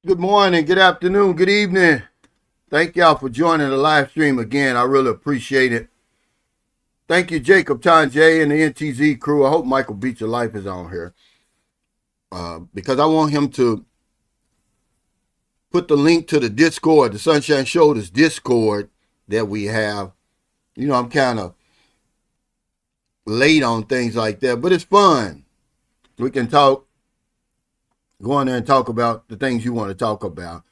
Good morning, good afternoon, good evening. Thank y'all for joining the live stream again. I really appreciate it. Thank you, Jacob, Tom J, and the NTZ crew. I hope Michael Beat Your Life is on here because I want him to put the link to the Discord, the Sunshine Shoulders Discord that we have. You know, I'm kind of late on things like that, but it's fun. We can talk, go in there and talk about the things you want to talk about.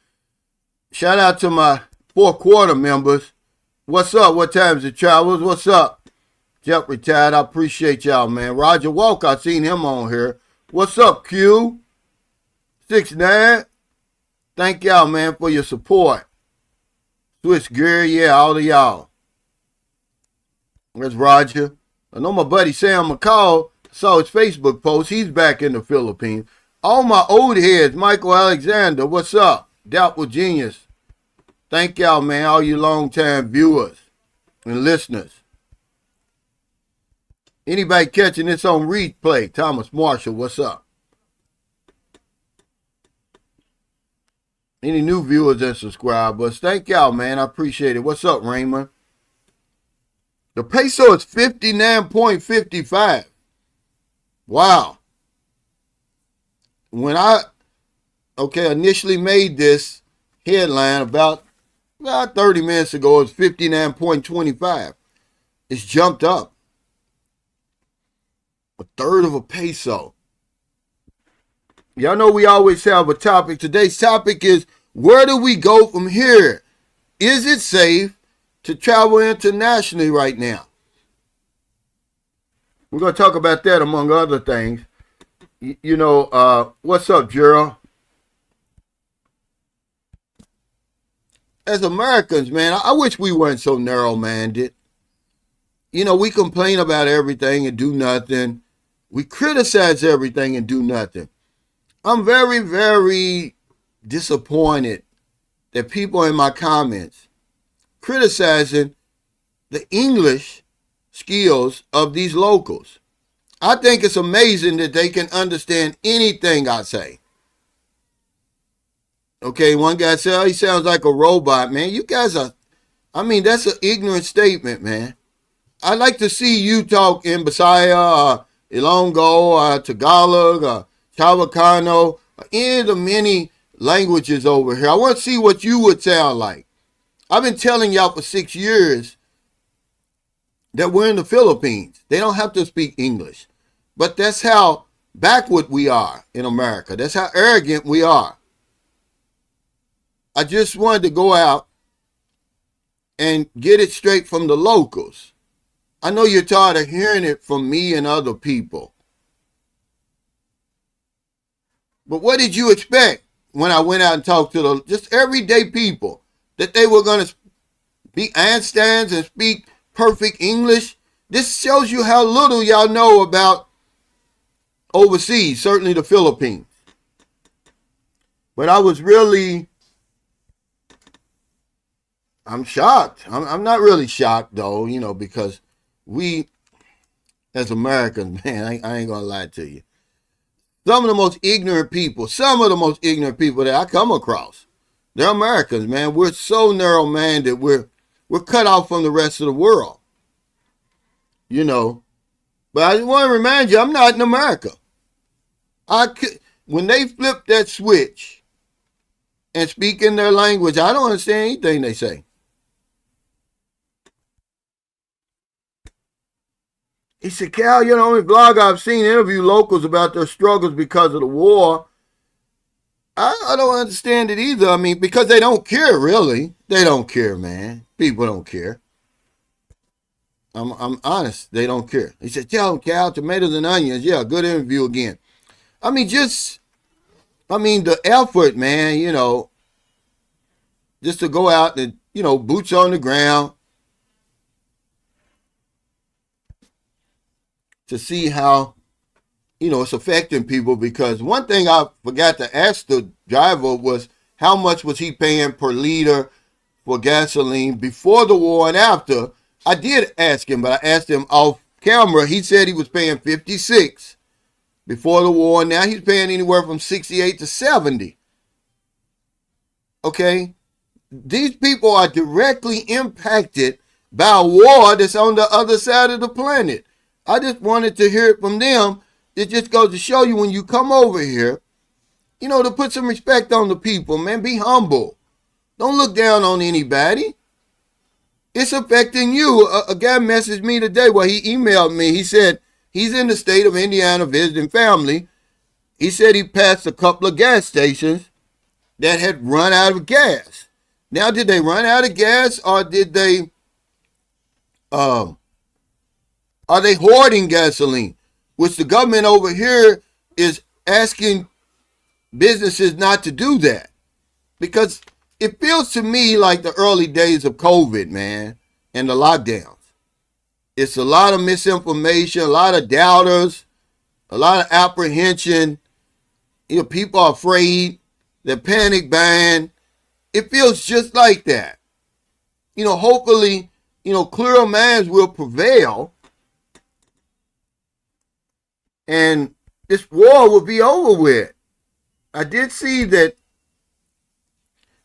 Shout out to my fourth quarter members. What's up? What time is it, Travels? What's up? Jeff retired. I appreciate y'all, man. Roger Walker, I seen him on here. What's up, Q? 6'9". Thank y'all, man, for your support. Swiss Gear, yeah, all of y'all. There's Roger. I know my buddy Sam McCall saw his Facebook post. He's back in the Philippines. All my old heads, Michael Alexander, what's up? Doubtful Genius. Thank y'all, man, all you long-time viewers and listeners. Anybody catching this on replay? Thomas Marshall, what's up? Any new viewers and subscribers? Thank y'all, man. I appreciate it. What's up, Raymond? The peso is 59.55. Wow. When I initially made this headline about 30 minutes ago, it was 59.25. It's jumped up. A third of a peso. Y'all know we always have a topic. Today's topic is, where do we go from here? Is it safe to travel internationally right now? We're going to talk about that among other things. What's up, Gerald? As Americans, man, I wish we weren't so narrow-minded. You know, we complain about everything and do nothing. We criticize everything and do nothing. I'm very, very disappointed that people in my comments criticizing the English skills of these locals. I think it's amazing that they can understand anything I say. Okay, one guy said, oh, he sounds like a robot, man. You guys are, that's an ignorant statement, man. I'd like to see you talk in Bisaya, Ilonggo, Tagalog, Chavacano, any of the many languages over here. I want to see what you would sound like. I've been telling y'all for 6 years that we're in the Philippines. They don't have to speak English. But that's how backward we are in America. That's how arrogant we are. I just wanted to go out and get it straight from the locals. I know you're tired of hearing it from me and other people. But what did you expect when I went out and talked to the just everyday people? That they were going to be Einsteins and speak perfect English? This shows you how little y'all know about overseas, certainly the Philippines. But I was really, I'm shocked. I'm not really shocked though, because we, as Americans, man, I ain't going to lie to you. Some of the most ignorant people that I come across, they're Americans, man. We're so narrow-minded. We're cut off from the rest of the world. But I just want to remind you, I'm not in America. When they flip that switch and speak in their language, I don't understand anything they say. He said, Cal, you're the only blogger I've seen interview locals about their struggles because of the war. I don't understand it either. Because they don't care, really. They don't care, man. People don't care. I'm honest. They don't care. He said, tell them, Cal, tomatoes and onions. Yeah, good interview again. The effort, man, just to go out and, boots on the ground to see how, it's affecting people. Because one thing I forgot to ask the driver was how much was he paying per liter for gasoline before the war and after. I did ask him, but I asked him off camera. He said he was paying 56 before the war. Now he's paying anywhere from 68 to 70. Okay? These people are directly impacted by a war that's on the other side of the planet. I just wanted to hear it from them. It just goes to show you when you come over here, to put some respect on the people, man. Be humble. Don't look down on anybody. It's affecting you. A guy messaged me today. Well, he emailed me. He said he's in the state of Indiana visiting family. He said he passed a couple of gas stations that had run out of gas. Now, did they run out of gas, or did they are they hoarding gasoline? Which the government over here is asking businesses not to do that. Because it feels to me like the early days of COVID, man, and the lockdowns. It's a lot of misinformation, a lot of doubters, a lot of apprehension. People are afraid. They're panic buying. It feels just like that. Hopefully, clearer minds will prevail and this war will be over with. I did see that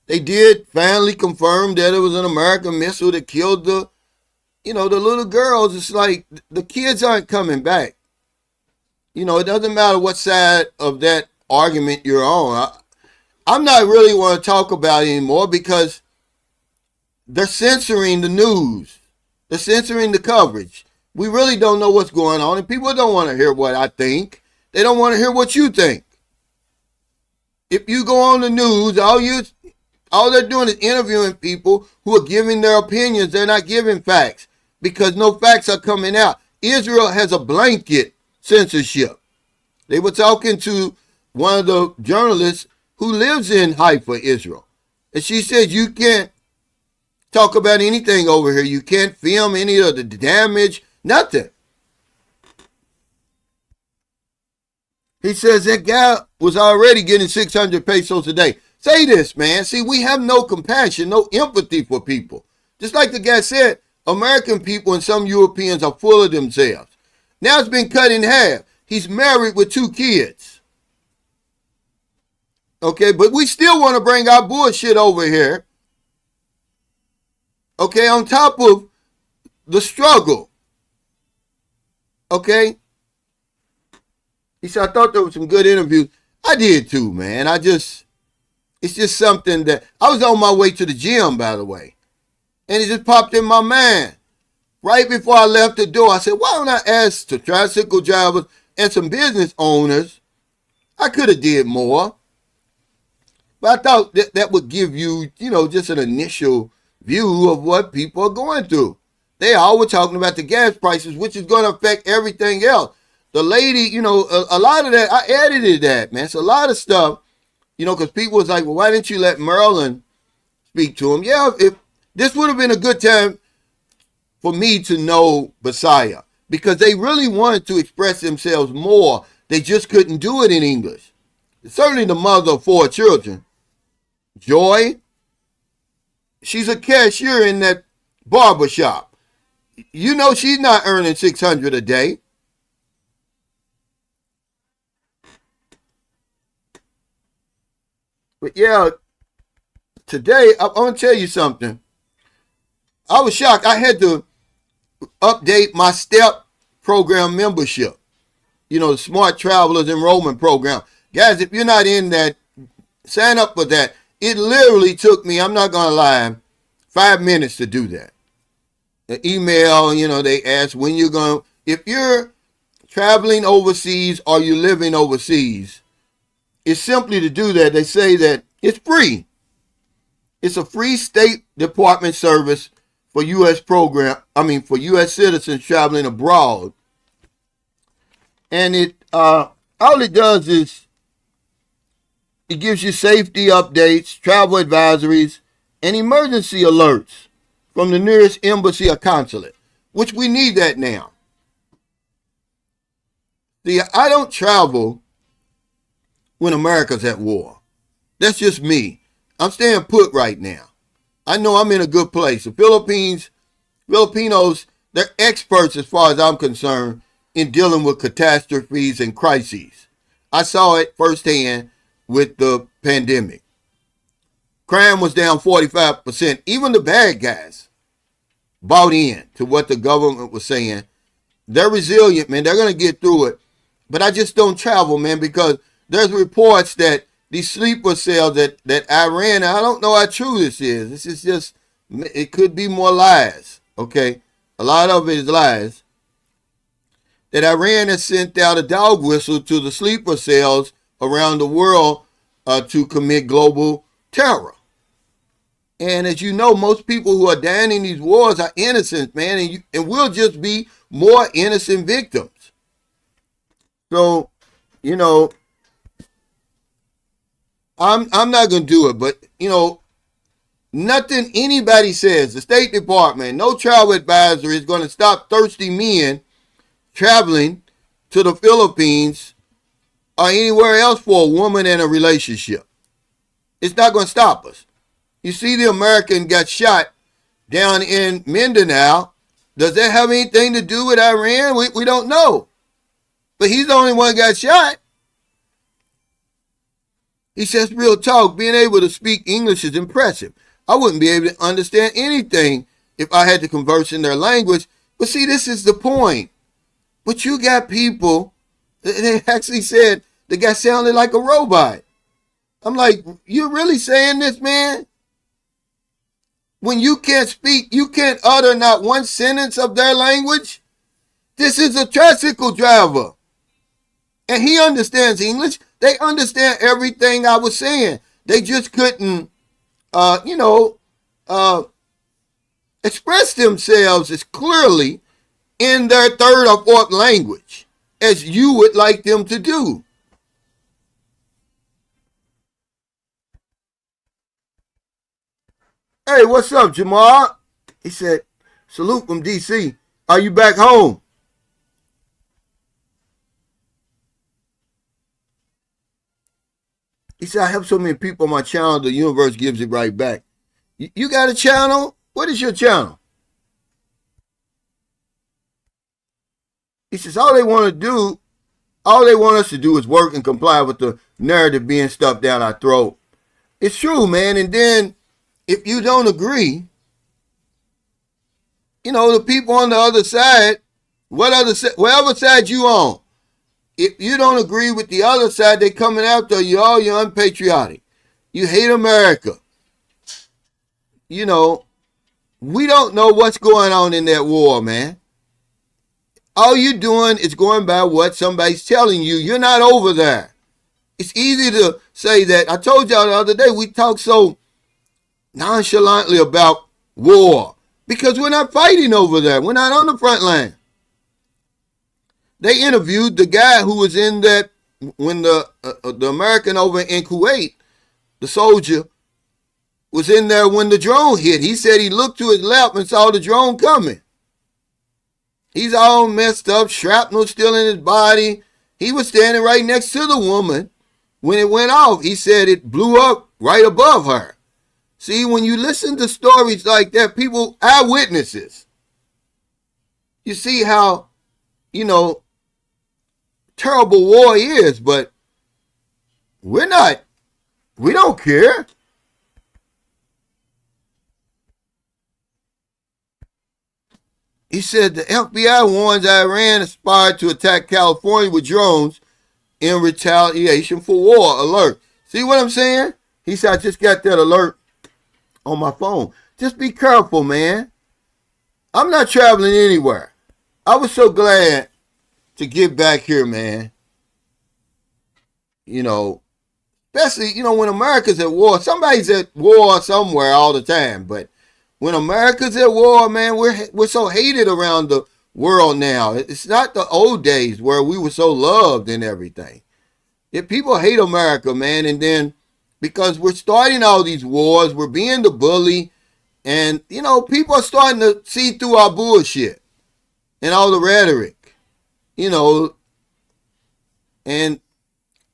they did finally confirm that it was an American missile that killed the little girls. It's like the kids aren't coming back. It doesn't matter what side of that argument you're on. I'm not really want to talk about it anymore because they're censoring the news. They're censoring the coverage. We really don't know what's going on, and people don't want to hear what I think. They don't want to hear what you think. If you go on the news, all they're doing is interviewing people who are giving their opinions. They're not giving facts because no facts are coming out. Israel has a blanket censorship. They were talking to one of the journalists who lives in Haifa, Israel. And she said, you can't talk about anything over here. You can't film any of the damage, nothing. He says that guy was already getting 600 pesos a day. Say this, man. See, we have no compassion, no empathy for people. Just like the guy said, American people and some Europeans are full of themselves. Now it's been cut in half. He's married with 2 kids. Okay, but we still want to bring our bullshit over here. Okay, on top of the struggle. Okay? He said, I thought there were some good interviews. I did too, man. It's just something that, I was on my way to the gym, by the way. And it just popped in my mind. Right before I left the door, I said, why don't I ask the tricycle drivers and some business owners? I could have did more. But I thought that would give you, just an initial view of what people are going through. They all were talking about the gas prices, which is going to affect everything else. The lady, a lot of that, I edited that, man. It's a lot of stuff, because people was like, well, why didn't you let Merlin speak to him? Yeah, if this would have been a good time for me to know Messiah, because they really wanted to express themselves more. They just couldn't do it in English. Certainly the mother of 4 children, Joy, she's a cashier in that barber shop. She's not earning $600 a day. But yeah, today, I want to tell you something. I was shocked. I had to update my STEP program membership. The Smart Travelers Enrollment Program. Guys, if you're not in that, sign up for that. It literally took me, I'm not going to lie, 5 minutes to do that. The email, they ask when you're going to, if you're traveling overseas or you're living overseas, it's simply to do that. They say that it's free. It's a free State Department service for U.S. for U.S. citizens traveling abroad. And all it does is it gives you safety updates, travel advisories, and emergency alerts from the nearest embassy or consulate, which we need that now. See, I don't travel when America's at war. That's just me. I'm staying put right now. I know I'm in a good place. The Filipinos, they're experts as far as I'm concerned in dealing with catastrophes and crises. I saw it firsthand with the pandemic. Crime was down 45%. Even the bad guys bought in to what the government was saying. They're resilient, man. They're going to get through it. But I just don't travel, man, because there's reports that these sleeper cells that Iran, I don't know how true this is. This is just, it could be more lies, okay? A lot of it is lies. That Iran has sent out a dog whistle to the sleeper cells around the world to commit global terror. And as you know, most people who are dying in these wars are innocent, man, and we'll just be more innocent victims. So, you know, I'm not going to do it, but, you know, nothing anybody says, the State Department, no travel advisor is going to stop thirsty men traveling to the Philippines or anywhere else for a woman and a relationship. It's not going to stop us. You see, the American got shot down in Mindanao. Does that have anything to do with Iran? We don't know. But he's the only one who got shot. He says, real talk, being able to speak English is impressive. I wouldn't be able to understand anything if I had to converse in their language. But see, this is the point. But you got people, they actually said the guy sounded like a robot. I'm like, you really saying this, man? When you can't speak, you can't utter not one sentence of their language? This is a tricycle driver. And he understands English. They understand everything I was saying. They just couldn't, express themselves as clearly in their third or fourth language as you would like them to do. Hey, what's up, Jamal? He said, salute from D.C. Are you back home? He said, I have so many people on my channel, the universe gives it right back. You got a channel? What is your channel? He says, all they want us to do is work and comply with the narrative being stuffed down our throat. It's true, man. And then if you don't agree, you know, the people on the other side, whatever side you on, if you don't agree with the other side, they coming after you. Oh, you're unpatriotic. You hate America. You know, we don't know what's going on in that war, man. All you're doing is going by what somebody's telling you. You're not over there. It's easy to say that. I told y'all the other day, we talk so nonchalantly about war because we're not fighting over there. We're not on the front line. They interviewed the guy who was in that when the American over in Kuwait, the soldier, was in there when the drone hit. He said he looked to his left and saw the drone coming. He's all messed up, shrapnel still in his body. He was standing right next to the woman when it went off. He said it blew up right above her. See, when you listen to stories like that, people, eyewitnesses, you see how, you know, terrible war is, but we don't care. He said the FBI warns Iran aspired to attack California with drones in retaliation for war. Alert. See what I'm saying? He said, I just got that alert on my phone. Just be careful, man. I'm not traveling anywhere. I was so glad to get back here, man. You know, especially, you know, when America's at war. Somebody's at war somewhere all the time, but when America's at war, man, we're so hated around the world now. It's not the old days where we were so loved and everything. If people hate America, man, and then because we're starting all these wars, we're being the bully, and, you know, people are starting to see through our bullshit and all the rhetoric, you know, and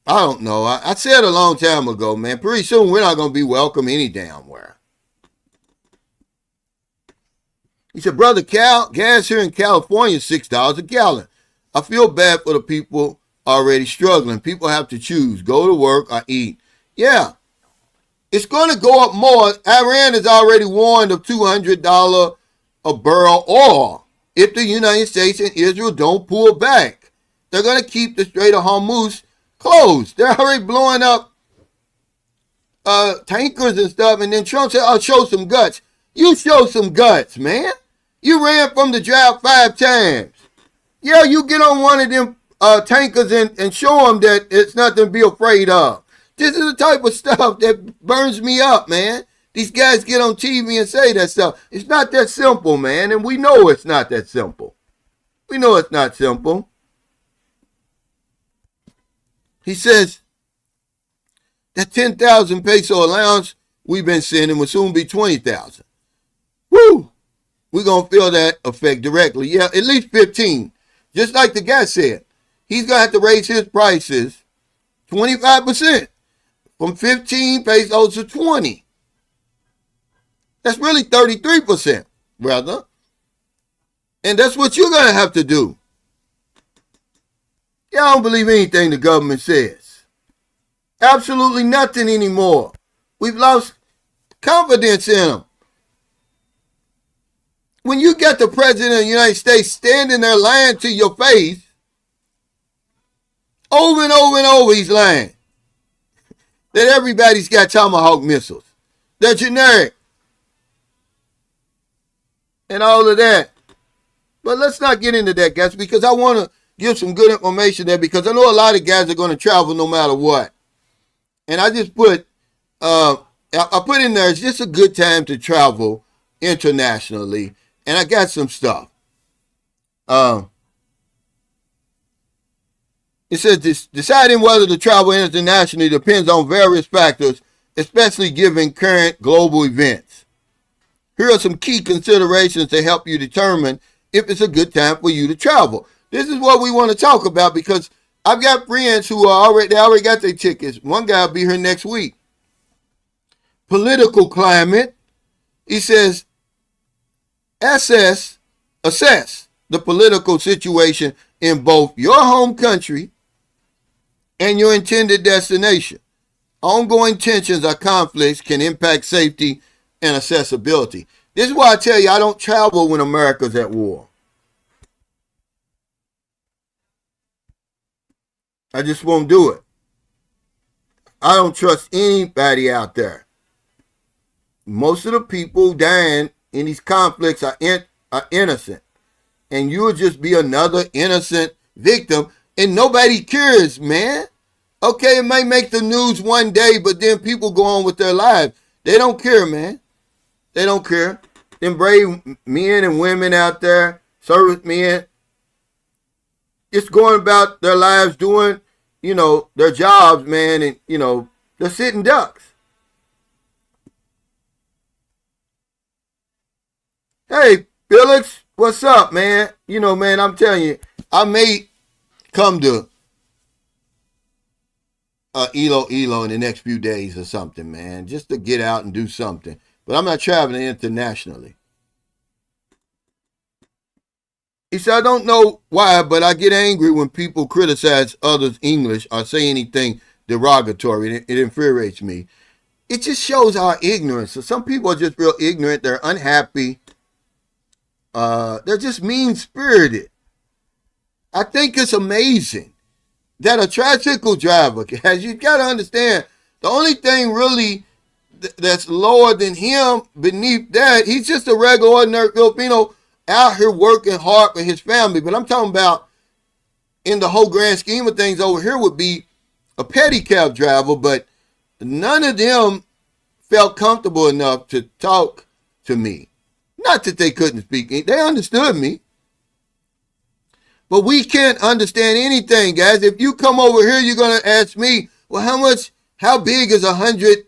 I don't know. I said a long time ago, man, pretty soon we're not going to be welcome any damn where. He said, brother Cal, gas here in California is $6 a gallon. I feel bad for the people already struggling. People have to choose, go to work or eat. Yeah. It's going to go up more. Iran has already warned of $200 a barrel oil if the United States and Israel don't pull back. They're going to keep the Strait of Hormuz closed. They're already blowing up tankers and stuff, and then Trump said, I'll show some guts. You show some guts, man. You ran from the drought 5 times. Yeah, you get on one of them tankers and show them that it's nothing to be afraid of. This is the type of stuff that burns me up, man. These guys get on TV and say that stuff. It's not that simple, man, and we know it's not that simple. We know it's not simple. He says that 10,000 peso allowance we've been sending will soon be 20,000. Woo! We're going to feel that effect directly. Yeah, at least 15. Just like the guy said, he's going to have to raise his prices 25%. From 15 pesos to 20. That's really 33%, brother. And that's what you're going to have to do. Yeah, I don't believe anything the government says. Absolutely nothing anymore. We've lost confidence in them. When you get the president of the United States standing there lying to your face, over and over and over he's lying. That everybody's got Tomahawk missiles. They're generic. And all of that. But let's not get into that, guys, because I want to give some good information there, because I know a lot of guys are going to travel no matter what. And I just put, I put in there, it's just a good time to travel internationally. And I got some stuff. It says deciding whether to travel internationally depends on various factors, especially given current global events. Here are some key considerations to help you determine if it's a good time for you to travel. This is what we want to talk about, because I've got friends who are already got their tickets. One guy will be here next week. Political climate. He says, assess the political situation in both your home country and your intended destination. Ongoing tensions or conflicts can impact safety and accessibility. This is why I tell you I don't travel when America's at war. I just won't do it. I don't trust anybody out there. Most of the people dying in these conflicts are innocent. And you'll just be another innocent victim. And nobody cares, man. Okay, it might make the news one day, but then people go on with their lives. They don't care, man. They don't care. Them brave men and women out there, servicemen, just going about their lives doing, their jobs, man, and, they're sitting ducks. Hey, Felix, what's up, man? Man, I'm telling you, I may come to Ilo in the next few days or something, man, just to get out and do something. But I'm not traveling internationally. He said, I don't know why, but I get angry when people criticize others' English or say anything derogatory. It infuriates me. It just shows our ignorance. So some people are just real ignorant. They're unhappy. They're just mean-spirited. I think it's amazing that a tricycle driver, as you got to understand, the only thing really that's lower than him, beneath that, he's just a regular, ordinary Filipino out here working hard for his family. But I'm talking about, in the whole grand scheme of things, over here would be a pedicab driver, but none of them felt comfortable enough to talk to me. Not that they couldn't speak. They understood me. But we can't understand anything, guys. If you come over here, you're going to ask me, well, how big is 100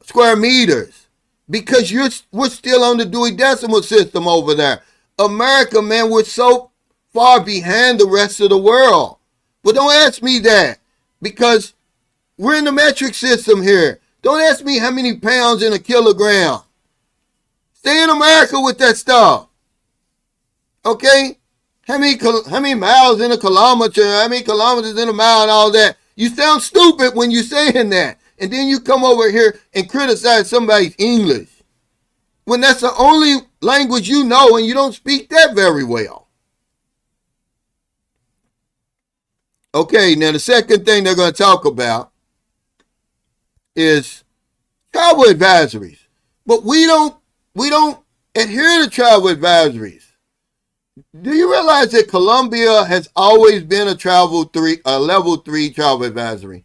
square meters? Because we're still on the Dewey Decimal System over there. America, man, we're so far behind the rest of the world. But don't ask me that, because we're in the metric system here. Don't ask me how many pounds in a kilogram. Stay in America with that stuff. Okay? How many miles in a kilometer? How many kilometers in a mile and all that? You sound stupid when you're saying that. And then you come over here and criticize somebody's English when that's the only language you know and you don't speak that very well. Okay, now the second thing they're going to talk about is travel advisories. But we don't adhere to travel advisories. Do you realize that Colombia has always been a level 3 travel advisory?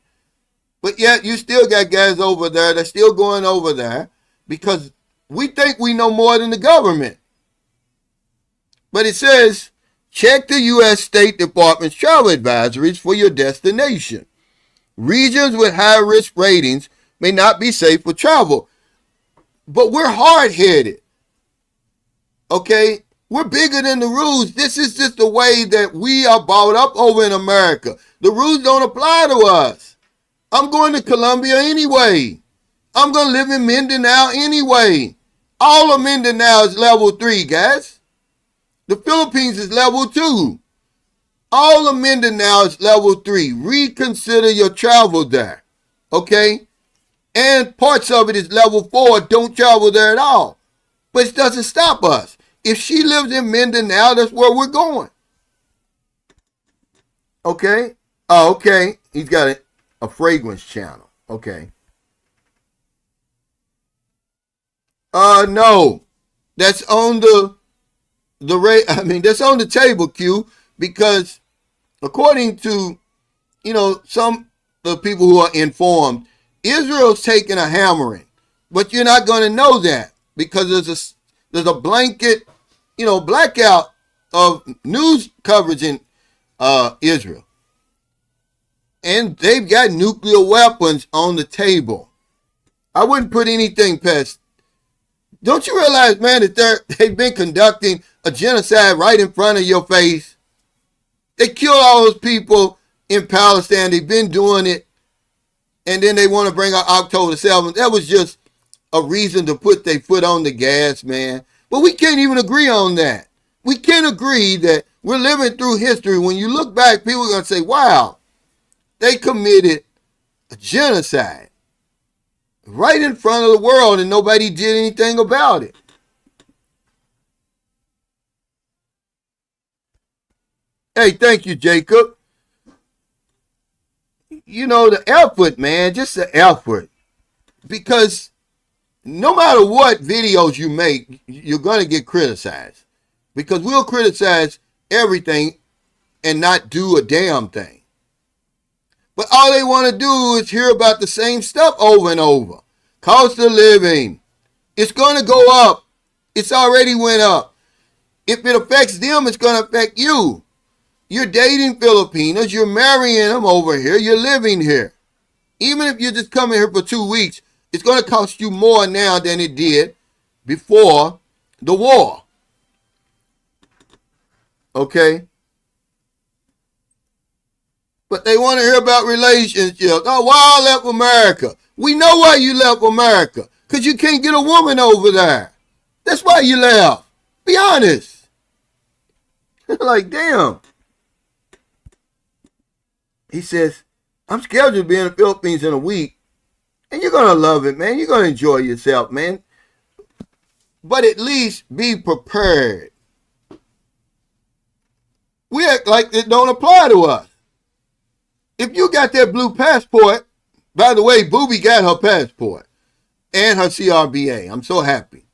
But yet you still got guys over there that's still going over there because we think we know more than the government. But it says, check the U.S. State Department's travel advisories for your destination. Regions with high risk ratings may not be safe for travel. But we're hard-headed. Okay? We're bigger than the rules. This is just the way that we are brought up over in America. The rules don't apply to us. I'm going to Colombia anyway. I'm going to live in Mindanao anyway. All of Mindanao is level 3, guys. The Philippines is level 2. All of Mindanao is level 3. Reconsider your travel there. Okay? And parts of it is level 4. Don't travel there at all. But it doesn't stop us. If she lives in Mindanao, that's where we're going. Okay? Oh, okay. He's got a fragrance channel. Okay. No. That's on that's on the table, Q, because according to, some of the people who are informed, Israel's taking a hammering. But you're not going to know that because there's a blanket, blackout of news coverage in Israel. And they've got nuclear weapons on the table. I wouldn't put anything past. Don't you realize, man, that they've been conducting a genocide right in front of your face? They killed all those people in Palestine. They've been doing it. And then they want to bring out October 7th. That was just a reason to put their foot on the gas, man. But we can't even agree on that. We can't agree that we're living through history. When you look back, people are going to say, wow, they committed a genocide right in front of the world and nobody did anything about it. Hey, thank you, Jacob. The effort, man, just the effort. Because no matter what videos you make, you're going to get criticized. Because we'll criticize everything and not do a damn thing. But all they want to do is hear about the same stuff over and over. Cost of living. It's going to go up. It's already went up. If it affects them, it's going to affect you. You're dating Filipinos. You're marrying them over here. You're living here. Even if you're just coming here for 2 weeks, it's going to cost you more now than it did before the war. Okay? But they want to hear about relationships. Oh, why I left America? We know why you left America. Because you can't get a woman over there. That's why you left. Be honest. Like, damn. He says, I'm scheduled to be in the Philippines in a week. And you're going to love it, man. You're going to enjoy yourself, man. But at least be prepared. We act like it don't apply to us. If you got that blue passport, by the way, Booby got her passport and her CRBA. I'm so happy.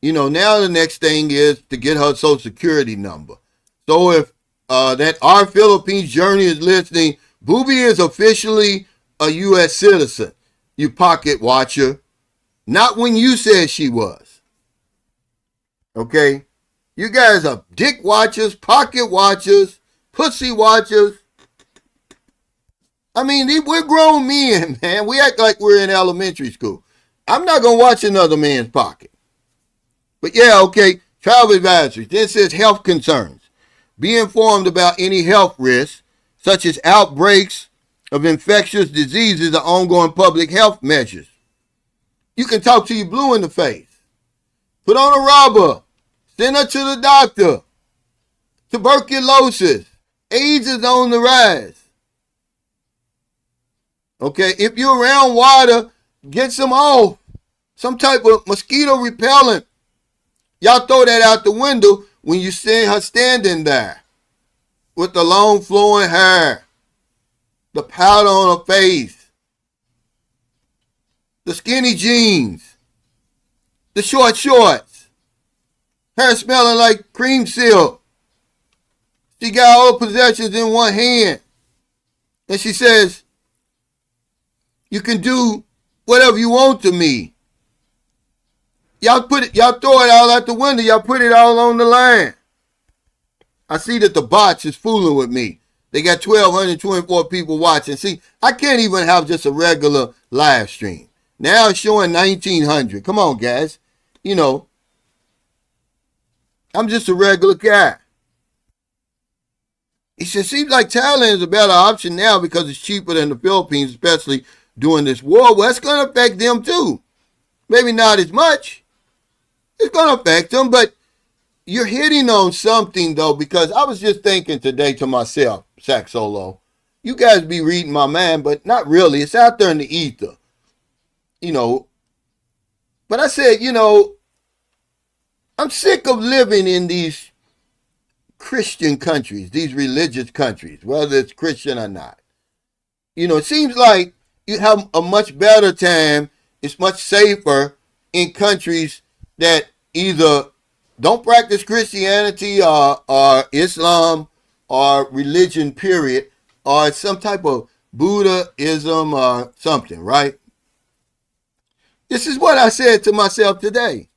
Now the next thing is to get her social security number. So if that Our Philippines Journey is listening, Booby is officially a U.S. citizen. You pocket watcher. Not when you said she was. Okay? You guys are dick watchers, pocket watchers, pussy watchers. I mean, we're grown men, man. We act like we're in elementary school. I'm not going to watch another man's pocket. But yeah, okay, travel advisories. This is health concerns. Be informed about any health risks, such as outbreaks of infectious diseases or ongoing public health measures. You can talk to you blue in the face. Put on a rubber. Send her to the doctor. Tuberculosis. AIDS is on the rise. Okay, if you're around water, get some off. Some type of mosquito repellent. Y'all throw that out the window when you see her standing there with the long flowing hair, the powder on her face, the skinny jeans, the short shorts, hair smelling like cream silk. She got all possessions in one hand. And she says, you can do whatever you want to me. Y'all throw it all out the window. Y'all put it all on the line. I see that the bots is fooling with me. They got 1,224 people watching. See, I can't even have just a regular live stream. Now it's showing 1,900. Come on, guys. You know, I'm just a regular guy. He said, seems like Thailand is a better option now because it's cheaper than the Philippines, especially during this war. Well, it's going to affect them too. Maybe not as much. It's going to affect them, but you're hitting on something, though, because I was just thinking today to myself, Sax Solo, you guys be reading my mind, but not really. It's out there in the ether, you know. But I said, you know, I'm sick of living in these Christian countries, these religious countries, whether it's Christian or not. You know, it seems like you have a much better time. It's much safer in countries that either don't practice Christianity or Islam or religion, period, or some type of Buddhism or something, right? This is what I said to myself today.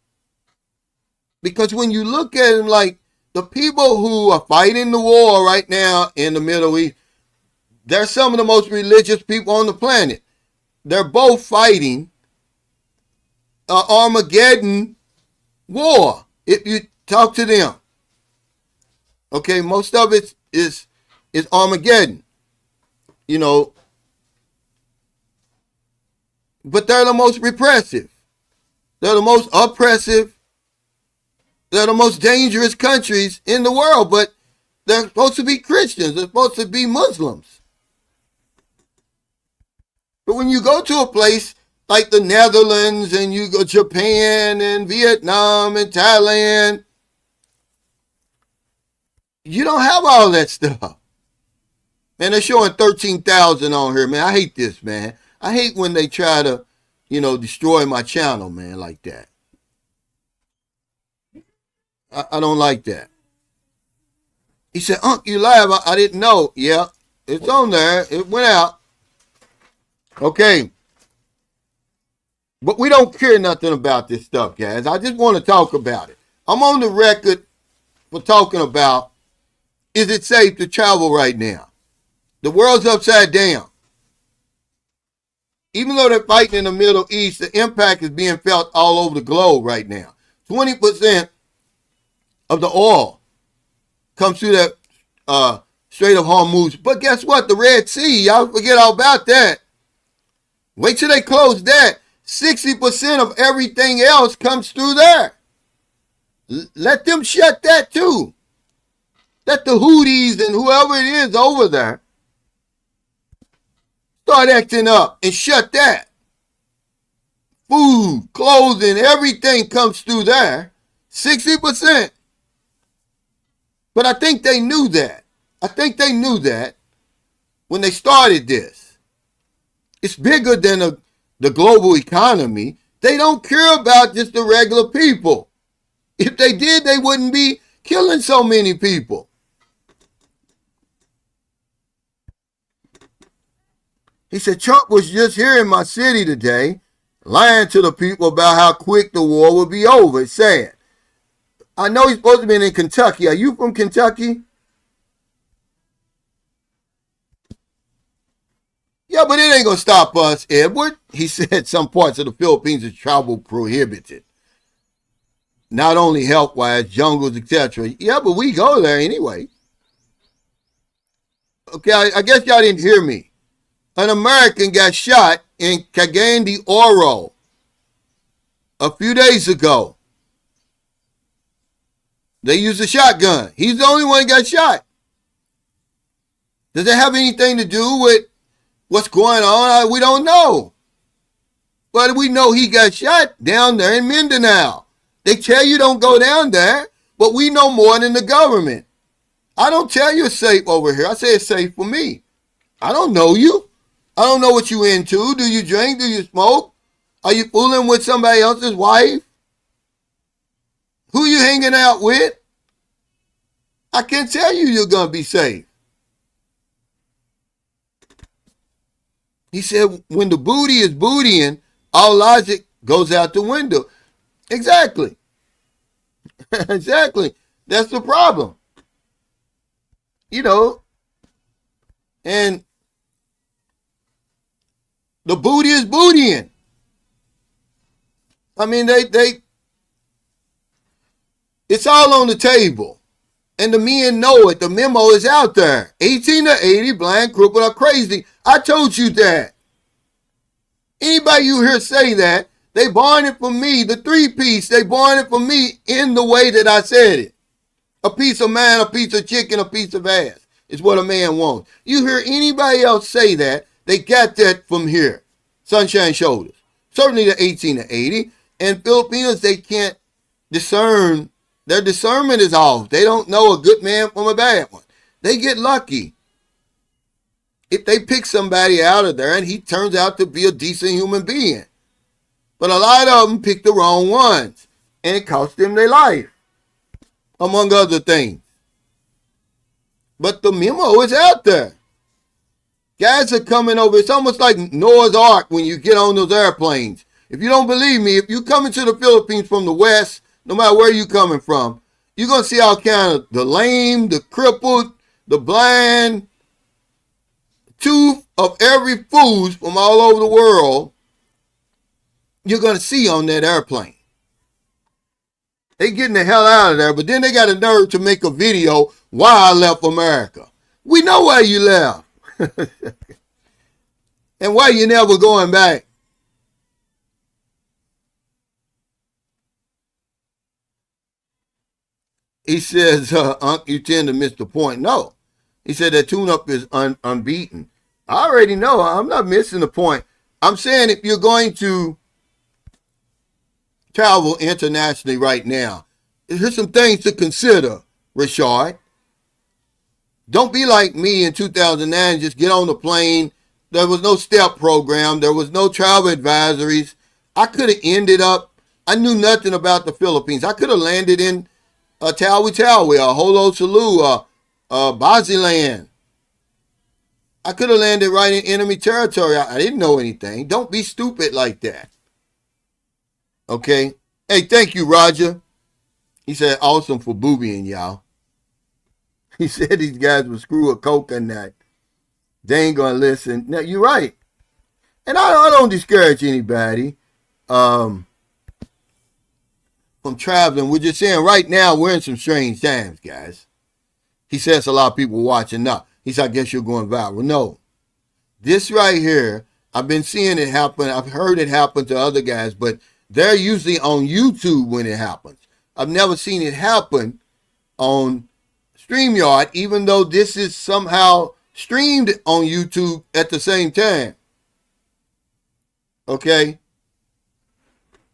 Because when you look at them, like the people who are fighting the war right now in the Middle East, they're some of the most religious people on the planet. They're both fighting Armageddon war. If you talk to them, okay, most of it is Armageddon, you know, but they're the most repressive. They're the most oppressive. They're the most dangerous countries in the world, but they're supposed to be Christians. They're supposed to be Muslims. But when you go to a place like the Netherlands and you go to Japan and Vietnam and Thailand, you don't have all that stuff. Man, they're showing 13,000 on here, man. I hate this, man. I hate when they try to, you know, destroy my channel, man, like that. I don't like that. He said, Unc, you live. I didn't know. Yeah, it's on there. It went out. Okay. But we don't care nothing about this stuff, guys. I just want to talk about it. I'm on the record for talking about, is it safe to travel right now? The world's upside down. Even though they're fighting in the Middle East, the impact is being felt all over the globe right now. 20% of the oil comes through that Strait of Hormuz. But guess what? The Red Sea, y'all forget all about that. Wait till they close that. 60% of everything else comes through there. Let them shut that too. Let the Houthis and whoever it is over there start acting up and shut that. Food, clothing, everything comes through there. 60%. But I think they knew that. I think they knew that when they started this. It's bigger than the global economy. They don't care about just the regular people. If they did, they wouldn't be killing so many people. He said, Trump was just here in my city today, lying to the people about how quick the war would be over. It's sad. I know he's supposed to be in Kentucky. Are you from Kentucky? Yeah, but it ain't going to stop us, Edward. He said some parts of the Philippines is travel prohibited. Not only health-wise, jungles, etc. Yeah, but we go there anyway. Okay, I guess y'all didn't hear me. An American got shot in Cagayan de Oro a few days ago. They used a shotgun. He's the only one that got shot. Does it have anything to do with What's going on? We don't know. But we know he got shot down there in Mindanao. They tell you don't go down there, but we know more than the government. I don't tell you it's safe over here. I say it's safe for me. I don't know you. I don't know what you into. Do you drink? Do you smoke? Are you fooling with somebody else's wife? Who you hanging out with? I can't tell you you're going to be safe. He said, when the booty is bootying, all logic goes out the window. Exactly. Exactly. That's the problem. You know, and the booty is bootying. I mean, it's all on the table. And the men know it. The memo is out there. 18 to 80, blind, crippled, or crazy. I told you that. Anybody you hear say that, they borrowed it from me. The 3-piece, they borrowed it from me in the way that I said it. A piece of man, a piece of chicken, a piece of ass is what a man wants. You hear anybody else say that, they got that from here. Sunshine Shoulders. Certainly the 18 to 80. And Filipinos, they can't discern. Their discernment is off. They don't know a good man from a bad one. They get lucky if they pick somebody out of there and he turns out to be a decent human being. But a lot of them pick the wrong ones, and it cost them their life, among other things. But the memo is out there. Guys are coming over. It's almost like Noah's Ark when you get on those airplanes. If you don't believe me, if you come into the Philippines from the West, no matter where you're coming from, you're going to see all kind of the lame, the crippled, the blind, tooth of every food from all over the world you're going to see on that airplane. They getting the hell out of there, but then they got a nerve to make a video why I left America. We know why you left. And why you never going back. He says, you tend to miss the point. No. He said that tune-up is unbeaten. I already know. I'm not missing the point. I'm saying if you're going to travel internationally right now, here's some things to consider, Rashard. Don't be like me in 2009, just get on the plane. There was no STEP program. There was no travel advisories. I could have ended up, I knew nothing about the Philippines. I could have landed in Tawi-Tawi, or Honolulu, or Basilan. I could have landed right in enemy territory. I didn't know anything. Don't be stupid like that. Okay? Hey, thank you, Roger. He said, awesome for boobying, y'all. He said these guys will screw a coconut. They ain't going to listen. Now, you're right. And I don't discourage anybody from traveling. We're just saying right now we're in some strange times, guys. He says a lot of people watching now. He said, I guess you're going viral. No. This right here, I've been seeing it happen. I've heard it happen to other guys, but they're usually on YouTube when it happens. I've never seen it happen on StreamYard, even though this is somehow streamed on YouTube at the same time. Okay?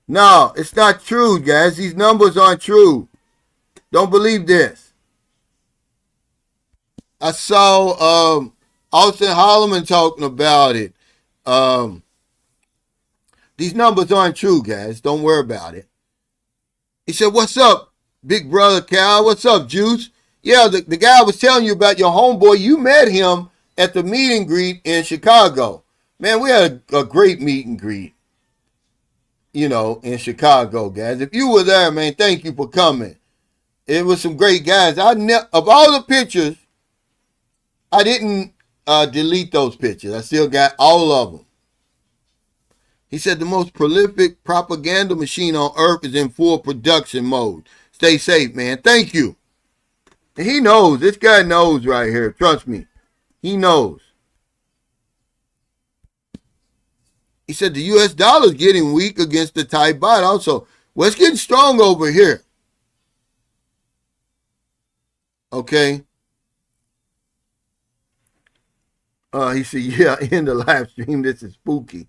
No, it's not true, guys. These numbers aren't true. Don't believe this. I saw Austin Holloman talking about it. These numbers aren't true, guys. Don't worry about it. He said, what's up, big brother Cal? What's up, Juice? Yeah, the guy I was telling you about, your homeboy, you met him at the meet and greet in Chicago. Man, we had a great meet and greet, in Chicago, guys. If you were there, man, thank you for coming. It was some great guys. Of all the pictures, I didn't delete those pictures. I still got all of them. He said the most prolific propaganda machine on earth is in full production mode. Stay safe, man. Thank you. And he knows. This guy knows right here. Trust me. He knows. He said the U.S. dollar is getting weak against the Thai baht also. Well, it's getting strong over here. Okay. He said, yeah, in the live stream, this is spooky.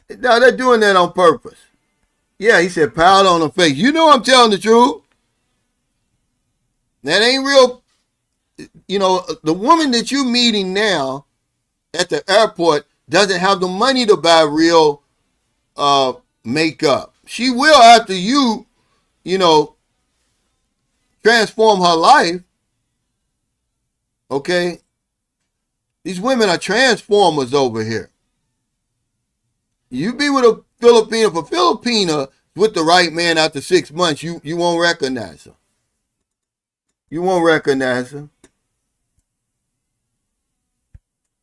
No, they're doing that on purpose. Yeah, he said, pound on the face. You know I'm telling the truth. That ain't real. You know, the woman that you're meeting now at the airport doesn't have the money to buy real makeup. She will after you, you know, transform her life. Okay? These women are transformers over here. You be with a Filipina, if a Filipina with the right man after 6 months, you won't recognize her. You won't recognize her.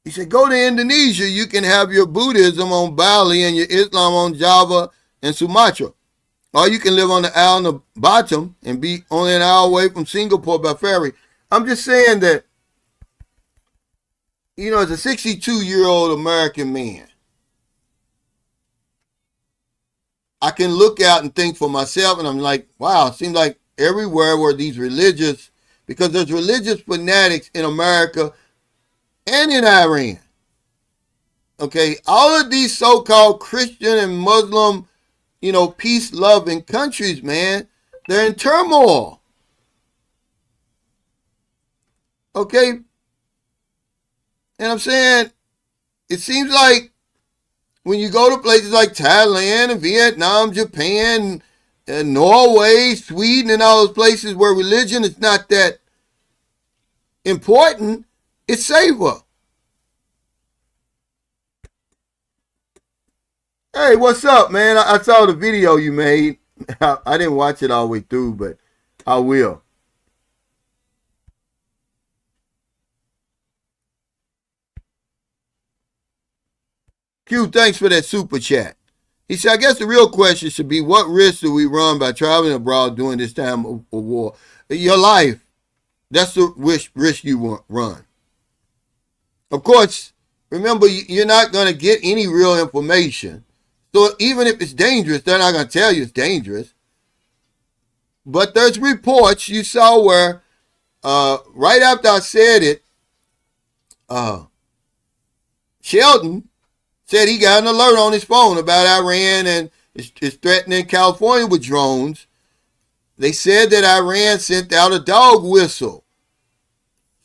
He said, go to Indonesia, you can have your Buddhism on Bali and your Islam on Java and Sumatra. Or you can live on the island of Batam and be only an hour away from Singapore by ferry. I'm just saying that, you know, as a 62-year-old American man, I can look out and think for myself, and I'm like, wow, it seems like everywhere where these religious, because there's religious fanatics in America and in Iran. Okay, all of these so-called Christian and Muslim, you know, peace-loving countries, man, they're in turmoil. Okay? And I'm saying, it seems like when you go to places like Thailand and Vietnam, Japan, and Norway, Sweden, and all those places where religion is not that important, it's safer. Hey, what's up, man? I saw the video you made. I didn't watch it all the way through, but I will. Q, thanks for that super chat. He said, I guess the real question should be, what risks do we run by traveling abroad during this time of war? Your life. That's the risk you run. Of course, remember, you're not going to get any real information. So even if it's dangerous, they're not going to tell you it's dangerous. But there's reports you saw where right after I said it, Sheldon said he got an alert on his phone about Iran and is threatening California with drones. They said that Iran sent out a dog whistle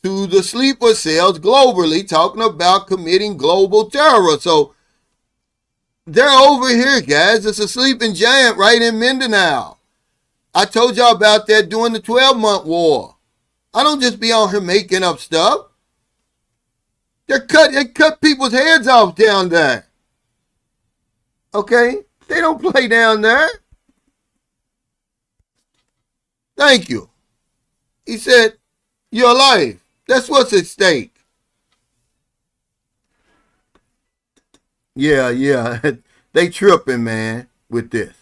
to the sleeper cells globally, talking about committing global terror. So they're over here, guys. It's a sleeping giant right in Mindanao. I told y'all about that during the 12-month war. I don't just be on here making up stuff. They cut people's heads off down there. Okay? They don't play down there. Thank you. He said, your life. That's what's at stake. Yeah. They tripping, man, with this.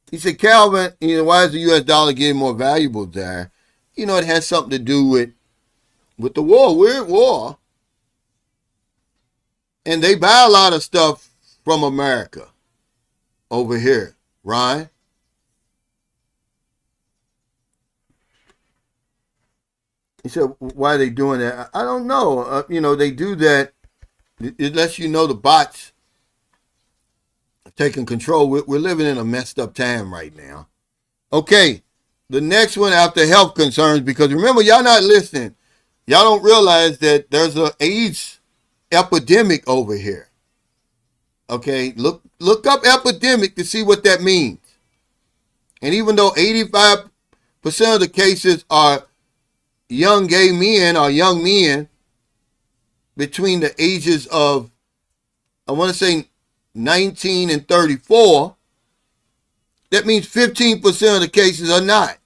He said, Calvin, you know, why is the U.S. dollar getting more valuable there? You know, it has something to do with the war. We're at war. And they buy a lot of stuff from America over here, Ryan. He said, why are they doing that? I don't know. You know, they do that. It lets you know the bots are taking control. We're living in a messed up time right now. Okay, the next one after health concerns, because remember, y'all not listening. Y'all don't realize that there's an AIDS epidemic over here. Okay, look up epidemic to see what that means. And even though 85% of the cases are young gay men or young men between the ages of, I want to say 19 and 34, that means 15% of the cases are not.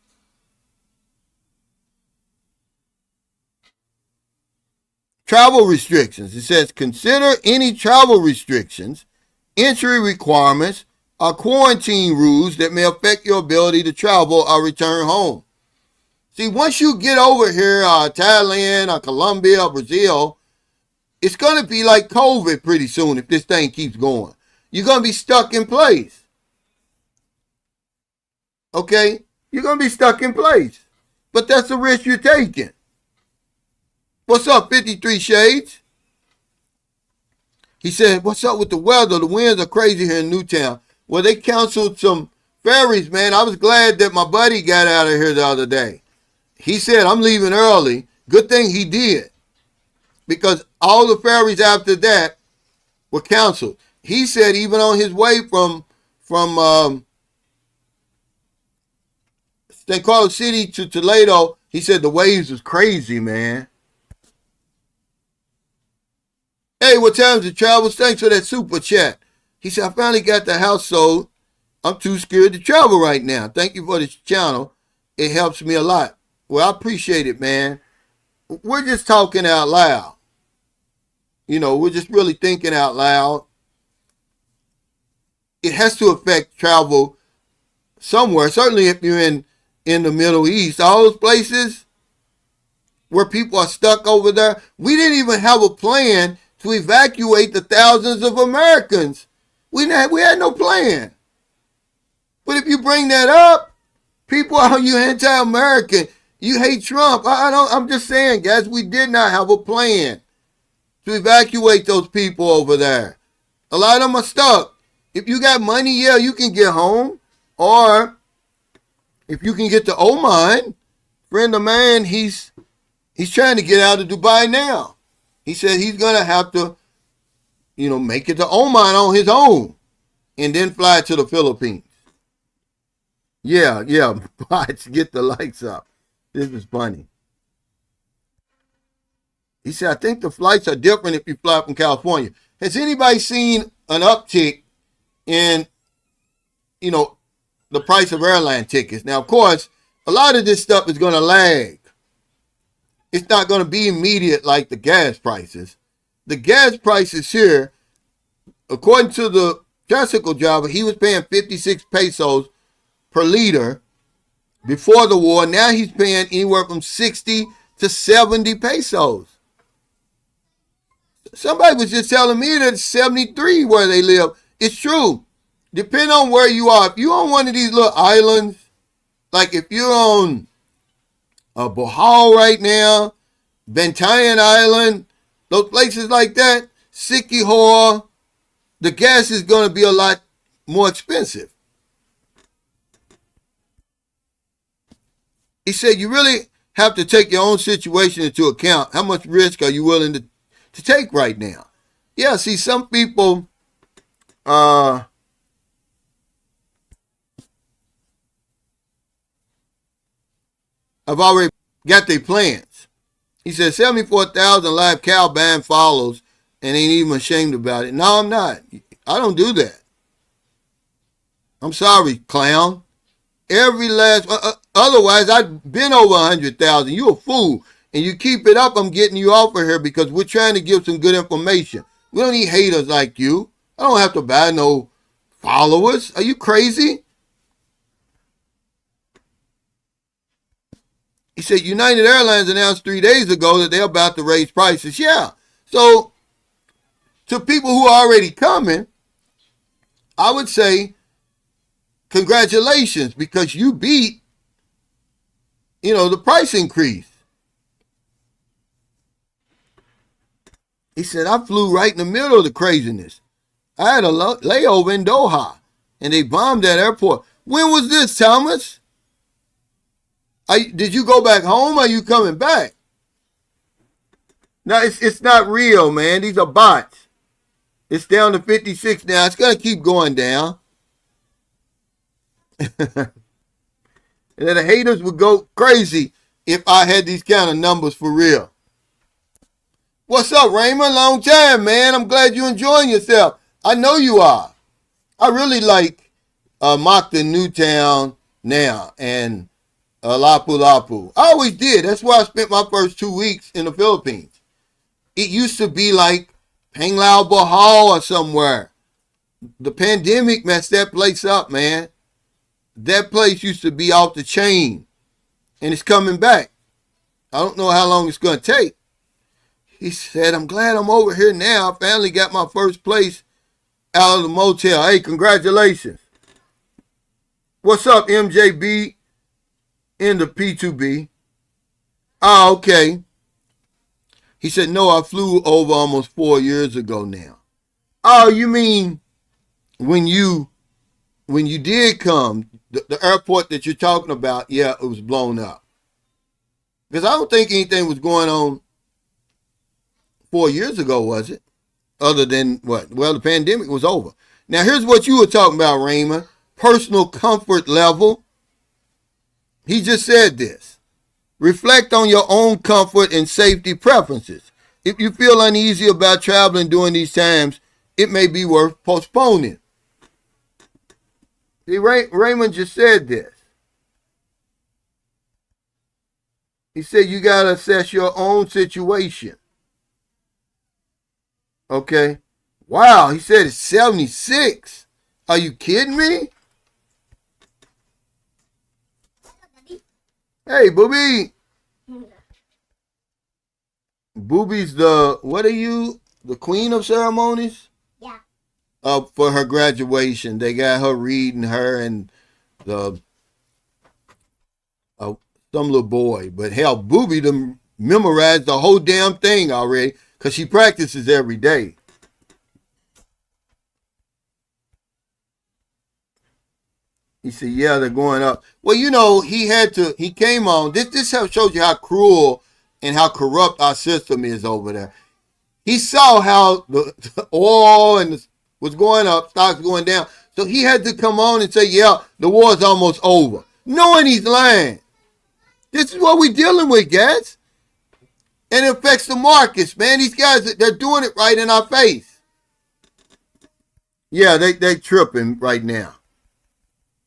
Travel restrictions. It says, consider any travel restrictions, entry requirements, or quarantine rules that may affect your ability to travel or return home. See, once you get over here, Thailand or Colombia or Brazil, it's going to be like COVID pretty soon if this thing keeps going. You're going to be stuck in place. Okay? You're going to be stuck in place. But that's the risk you're taking. What's up, 53 Shades? He said, what's up with the weather? The winds are crazy here in Newtown. Well, they canceled some ferries, man. I was glad that my buddy got out of here the other day. He said, I'm leaving early. Good thing he did, because all the ferries after that were canceled. He said even on his way from St. Carlos City to Toledo, he said the waves was crazy, man. Hey, what time's it, Travels? Thanks for that super chat. He said, I finally got the house sold. I'm too scared to travel right now. Thank you for this channel. It helps me a lot. Well, I appreciate it, man. We're just talking out loud. You know, we're just really thinking out loud. It has to affect travel somewhere. Certainly if you're in the Middle East, all those places where people are stuck over there. We didn't even have a plan to evacuate the thousands of Americans. We had no plan. But if you bring that up, people are you anti-American. You hate Trump. I'm just saying, guys, we did not have a plan to evacuate those people over there. A lot of them are stuck. If you got money, yeah, you can get home. Or if you can get to Oman, friend of mine, he's trying to get out of Dubai now. He said he's going to have to, make it to Oman on his own and then fly to the Philippines. Yeah, bots, get the lights up. This is funny. He said, I think the flights are different if you fly from California. Has anybody seen an uptick in, the price of airline tickets? Now, of course, a lot of this stuff is going to lag. It's not going to be immediate like the gas prices. The gas prices here, according to the tricycle driver, he was paying 56 pesos per liter before the war. Now he's paying anywhere from 60 to 70 pesos. Somebody was just telling me that it's 73 where they live. It's true. Depending on where you are. If you're on one of these little islands, like if you're on Bohol right now, Bantayan Island, those places like that, Sikihor, the gas is going to be a lot more expensive. He said you really have to take your own situation into account. How much risk are you willing to take right now? Yeah, see, some people have already got their plans. He said 74,000 live cow band follows and ain't even ashamed about it. No, I'm not. I don't do that. I'm sorry, clown. Every last, otherwise I'd been over 100,000. You a fool. And you keep it up, I'm getting you off of here because we're trying to give some good information. We don't need haters like you. I don't have to buy no followers. Are you crazy? He said United Airlines announced 3 days ago that they're about to raise prices. Yeah. So to people who are already coming, I would say congratulations because you beat, the price increase. He said, I flew right in the middle of the craziness. I had a layover in Doha, and they bombed that airport. When was this, Thomas? Did you go back home or are you coming back? No, it's not real, man. These are bots. It's down to 56 now. It's going to keep going down. And then the haters would go crazy if I had these kind of numbers for real. What's up, Raymond? Long time, man. I'm glad you're enjoying yourself. I know you are. I really like Moncton, Newtown now, and Lapu-Lapu. I always did. That's where I spent my first 2 weeks in the Philippines. It used to be like Panglao, Bohol or somewhere. The pandemic messed that place up, man. That place used to be off the chain, and it's coming back. I don't know how long it's going to take. He said, I'm glad I'm over here now. I finally got my first place out of the motel. Hey, congratulations. What's up, MJB in the P2B? Oh, okay. He said, no, I flew over almost 4 years ago now. Oh, you mean when you did come, the airport that you're talking about, yeah, it was blown up. Because I don't think anything was going on 4 years ago, was it? Other than what? Well, the pandemic was over. Now, here's what you were talking about, Raymond. Personal comfort level. He just said this. Reflect on your own comfort and safety preferences. If you feel uneasy about traveling during these times, it may be worth postponing. See, Raymond just said this. He said you got to assess your own situation. Okay. Wow, he said it's 76. Are you kidding me? Hey, Booby. Booby's what are you? The queen of ceremonies? Yeah. For her graduation. They got her reading her and the some little boy. But hell, Booby done memorized the whole damn thing already because she practices every day. He said, yeah, they're going up. Well, you know, he came on. This shows you how cruel and how corrupt our system is over there. He saw how the oil and was going up, stocks going down. So he had to come on and say, yeah, the war is almost over. Knowing he's lying. This is what we're dealing with, guys. And it affects the markets, man. These guys, they're doing it right in our face. Yeah, they tripping right now.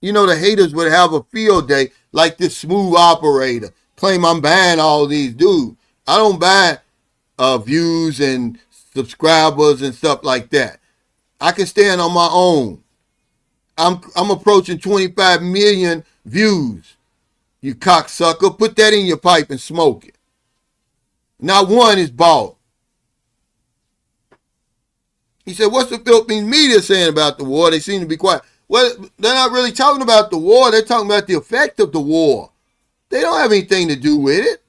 You know, the haters would have a field day like this smooth operator. Claim I'm buying all these. Dude, I don't buy views and subscribers and stuff like that. I can stand on my own. I'm approaching 25 million views. You cocksucker. Put that in your pipe and smoke it. Not one is bought. He said, what's the Philippines media saying about the war? They seem to be quiet. Well, they're not really talking about the war. They're talking about the effect of the war. They don't have anything to do with it.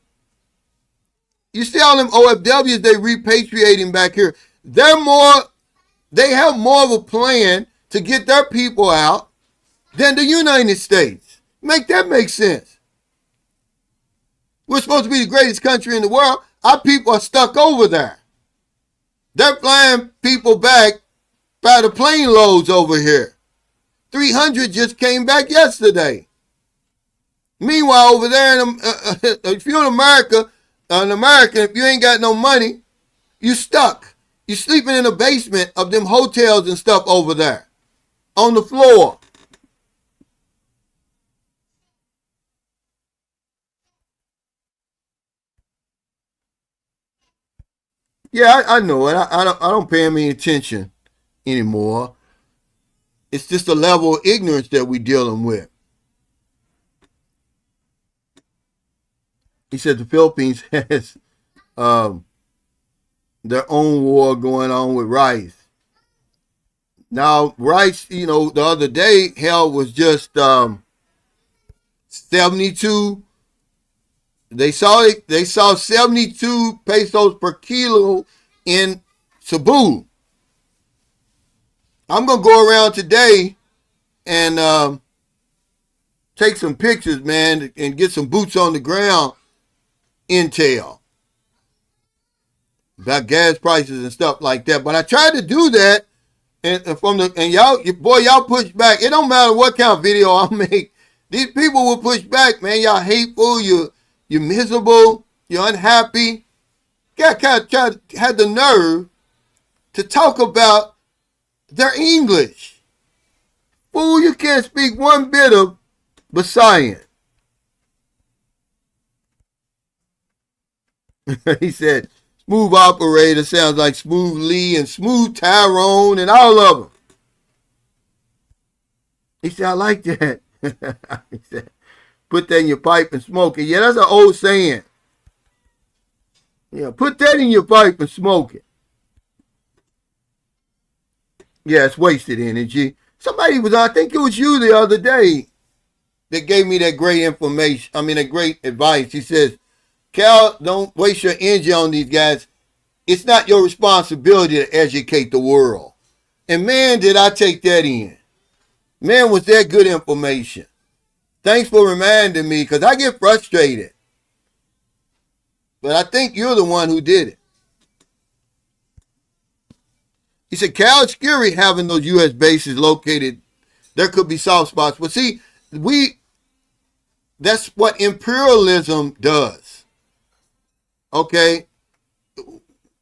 You see all them OFWs they repatriating back here. They have more of a plan to get their people out than the United States. Make that make sense. We're supposed to be the greatest country in the world. Our people are stuck over there. They're flying people back by the plane loads over here. 300 just came back yesterday. Meanwhile, over there, if you're in America, an American, if you ain't got no money, you stuck. You sleeping in the basement of them hotels and stuff over there. On the floor. Yeah, I know it. I don't pay him any attention anymore. It's just a level of ignorance that we're dealing with. He said the Philippines has their own war going on with rice. Now, rice, you know, the other day, hell was just 72. They saw 72 pesos per kilo in Cebu. I'm going to go around today and take some pictures, man, and get some boots on the ground intel about gas prices and stuff like that. But I tried to do that, and y'all push back. It don't matter what kind of video I make. These people will push back, man. Y'all hateful. You're miserable. You're unhappy. Had the nerve to talk about their English. Fool, you can't speak one bit of Visayan. He said, smooth operator sounds like Smooth Lee and Smooth Tyrone and all of them. He said, I like that. He said, put that in your pipe and smoke it. Yeah, that's an old saying. Yeah, put that in your pipe and smoke it. Yeah, it's wasted energy. Somebody I think it was you the other day that gave me that great information. That great advice. He says, Cal, don't waste your energy on these guys. It's not your responsibility to educate the world. And man, did I take that in. Man, was that good information. Thanks for reminding me, because I get frustrated. But I think you're the one who did it. He said, Cal scary having those U.S. bases located. There could be soft spots. But see, that's what imperialism does. Okay?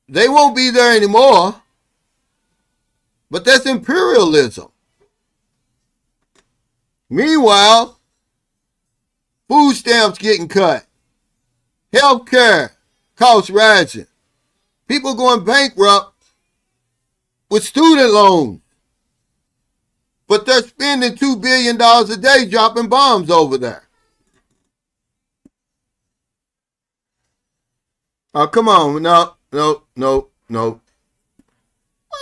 They won't be there anymore. But that's imperialism. Meanwhile, food stamps getting cut. Healthcare costs rising. People going bankrupt with student loans. But they're spending $2 billion a day dropping bombs over there. Oh, come on. No. What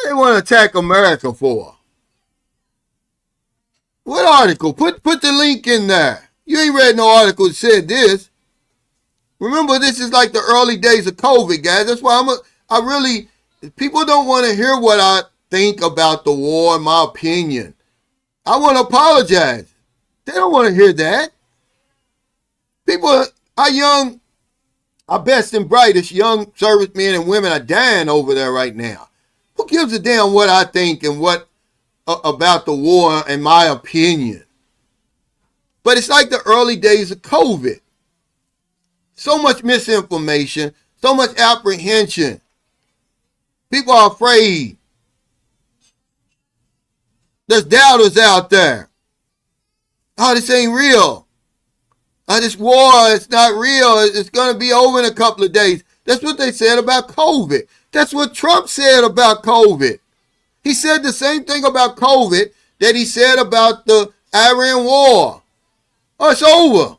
do they want to attack America for? What article? Put the link in there. You ain't read no article that said this. Remember, this is like the early days of COVID, guys. That's why people don't want to hear what I think about the war and my opinion. I want to apologize. They don't want to hear that. People, our best and brightest young servicemen and women are dying over there right now. Who gives a damn what I think and what about the war and my opinion? But it's like the early days of COVID. So much misinformation, so much apprehension. People are afraid. There's doubters out there. Oh, this ain't real. Oh, this war is not real. It's going to be over in a couple of days. That's what they said about COVID. That's what Trump said about COVID. He said the same thing about COVID that he said about the Iran war. Oh, it's over.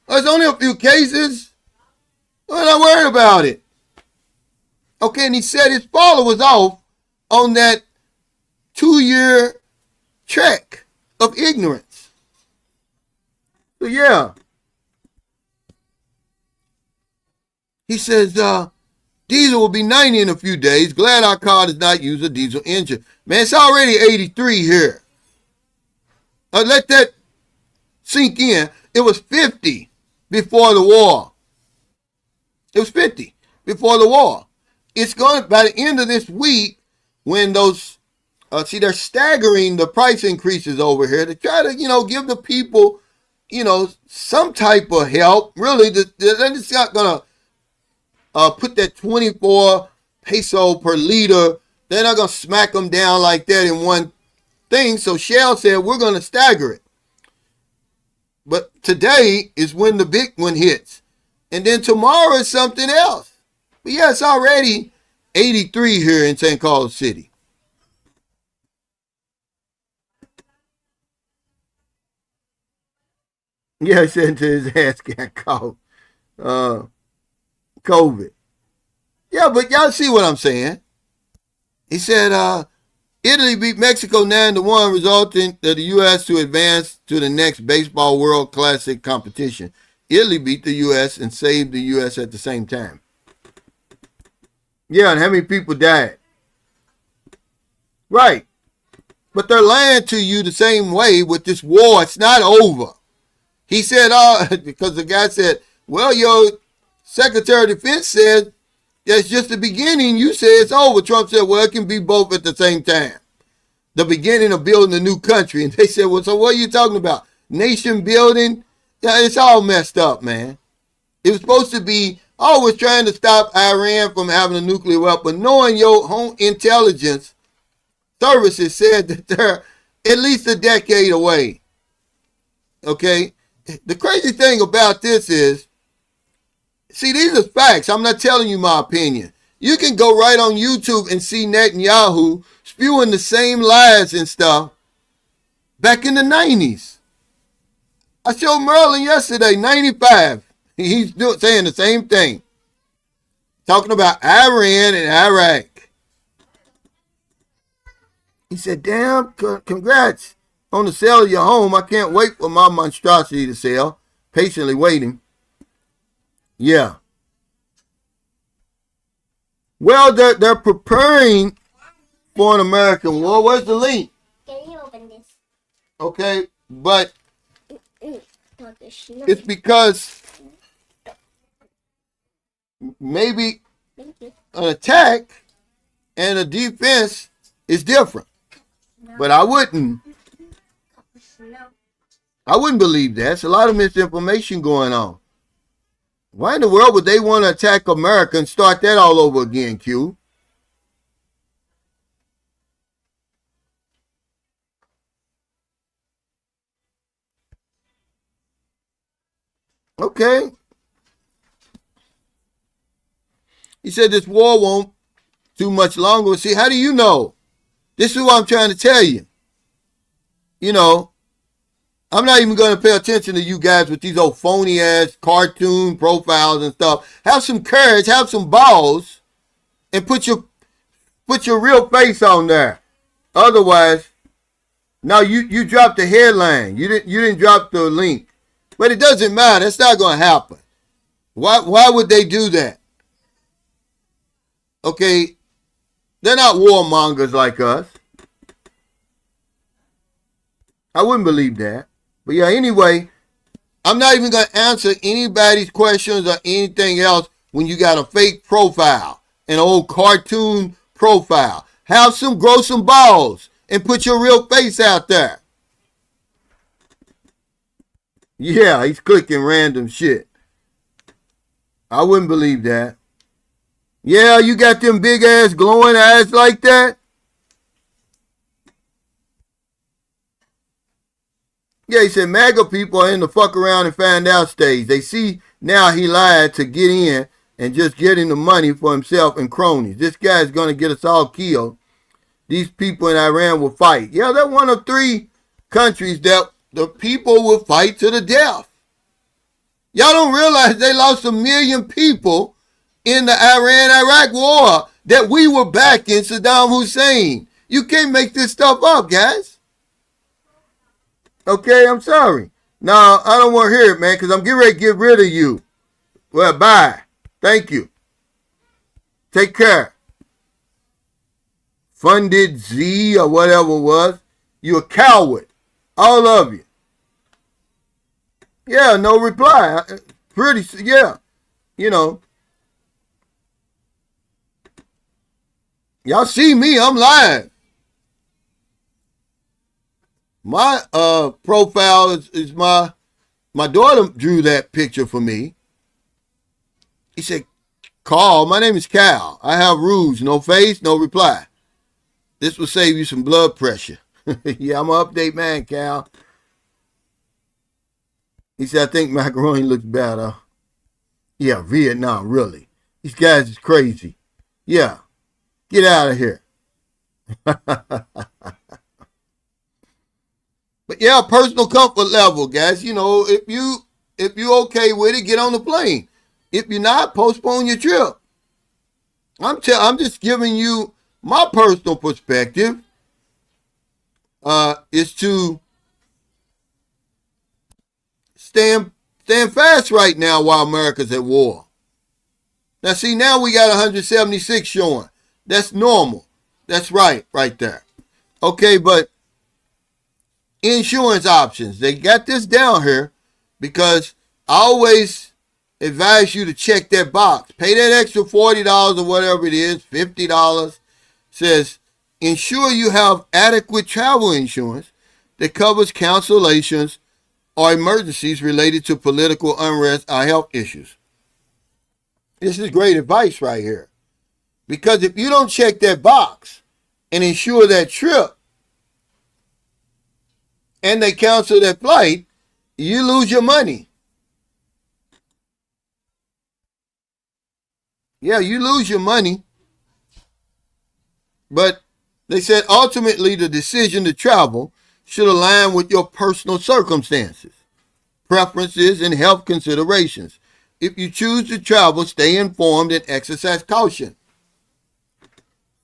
Oh, it's only a few cases. We're not worried about it. Okay, and he set his followers off on that 2-year trek of ignorance. So yeah. He says, diesel will be 90 in a few days. Glad our car does not use a diesel engine. Man, it's already 83 here. Let that sink in. It was 50 before the war. It was 50 before the war. It's going, by the end of this week, when those, they're staggering the price increases over here to try to, give the people, some type of help. Really, they're just not going to put that 24 peso per liter. They're not going to smack them down like that in one thing. So Shell said, we're going to stagger it. But today is when the big one hits. And then tomorrow is something else. But yeah, it's already 83 here in St. Carlos City. Yeah, he said until his ass got caught. COVID. Yeah, but y'all see what I'm saying. He said, Italy beat Mexico 9-1, resulting in the U.S. to advance to the next Baseball World Classic competition. Italy beat the U.S. and saved the U.S. at the same time. Yeah, and how many people died? Right. But they're lying to you the same way with this war. It's not over. He said, because the guy said, well, your Secretary of Defense said that's just the beginning. You say it's over. Trump said, well, it can be both at the same time. The beginning of building a new country. And they said, well, so what are you talking about? Nation building? Yeah, it's all messed up, man. It was supposed to be, we're trying to stop Iran from having a nuclear weapon, knowing your home intelligence services said that they're at least a decade away. Okay? The crazy thing about this is, see, these are facts. I'm not telling you my opinion. You can go right on YouTube and see Netanyahu spewing the same lies and stuff back in the 90s. I showed Merlin yesterday, 95. He's saying the same thing. Talking about Iran and Iraq. He said, damn, congrats on the sale of your home. I can't wait for my monstrosity to sell. Patiently waiting. Yeah. Well, they're preparing for an American war. Where's the link? Can you open this? Okay, but it's because maybe an attack and a defense is different. But I wouldn't believe that. There's a lot of misinformation going on. Why in the world would they want to attack America and start that all over again, Q? Okay. He said this war won't too much longer. See, how do you know? This is what I'm trying to tell you. You know, I'm not even going to pay attention to you guys with these old phony ass cartoon profiles and stuff. Have some courage, have some balls, and put your real face on there. Otherwise, now you dropped the headline. You didn't drop the link. But it doesn't matter. It's not going to happen. Why would they do that? Okay, they're not warmongers like us. I wouldn't believe that. But yeah, anyway, I'm not even going to answer anybody's questions or anything else when you got a fake profile, an old cartoon profile. Grow some balls and put your real face out there. Yeah, he's clicking random shit. I wouldn't believe that. Yeah, you got them big ass glowing eyes like that? Yeah, he said MAGA people are in the fuck around and find out stage. They see now he lied to get in and just getting the money for himself and cronies. This guy's going to get us all killed. These people in Iran will fight. Yeah, they're one of 3 countries that the people will fight to the death. Y'all don't realize they lost 1 million people in the Iran-Iraq war that we were backing Saddam Hussein. You can't make this stuff up, guys. Okay, I'm sorry. No, I don't want to hear it, man, because I'm getting ready to get rid of you. Well, bye. Thank you. Take care. Funded Z or whatever it was. You a coward. All of you. Yeah, no reply. Yeah. You know. Y'all see me, I'm live. My profile is my daughter drew that picture for me. He said, Carl, my name is Cal. I have rules, no face, no reply. This will save you some blood pressure. Yeah, I'm an update man, Cal. He said, I think macaroni looks better. Yeah, Vietnam, really. These guys is crazy. Yeah, get out of here. But yeah, personal comfort level, guys. You know, if you okay with it, get on the plane. If you're not, postpone your trip. I'm just giving you my personal perspective. Is to stand fast right now while America's at war. Now see, now we got 176 showing. That's normal. That's right there. Okay, but insurance options. They got this down here because I always advise you to check that box. Pay that extra $40 or whatever it is, $50. Says, ensure you have adequate travel insurance that covers cancellations or emergencies related to political unrest or health issues. This is great advice right here. Because if you don't check that box and insure that trip, and they cancel that flight, you lose your money. Yeah, you lose your money. But they said ultimately the decision to travel should align with your personal circumstances, preferences, and health considerations. If you choose to travel, stay informed and exercise caution.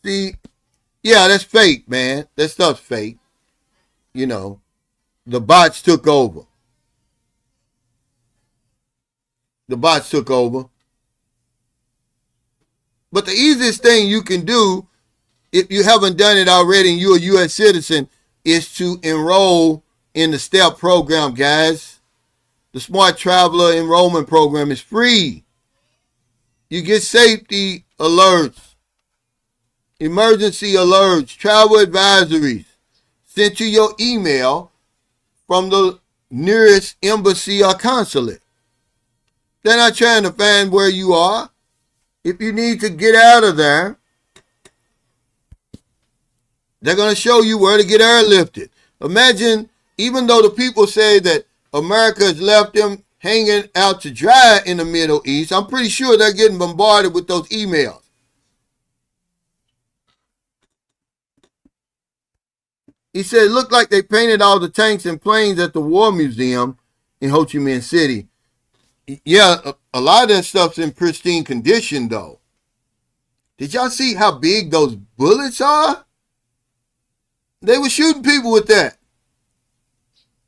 See, yeah, that's fake, man. That stuff's fake. You know. The bots took over. But the easiest thing you can do if you haven't done it already and you're a U.S. citizen, is to enroll in the STEP program, guys. The Smart Traveler Enrollment Program is free. You get safety alerts, emergency alerts, travel advisories sent to your email from the nearest embassy or consulate. They're not trying to find where you are. If you need to get out of there, they're going to show you where to get airlifted. Imagine, even though the people say that America has left them hanging out to dry in the Middle East, I'm pretty sure they're getting bombarded with those emails. He said it looked like they painted all the tanks and planes at the War Museum in Ho Chi Minh City. Yeah, a lot of that stuff's in pristine condition, though. Did y'all see how big those bullets are? They were shooting people with that.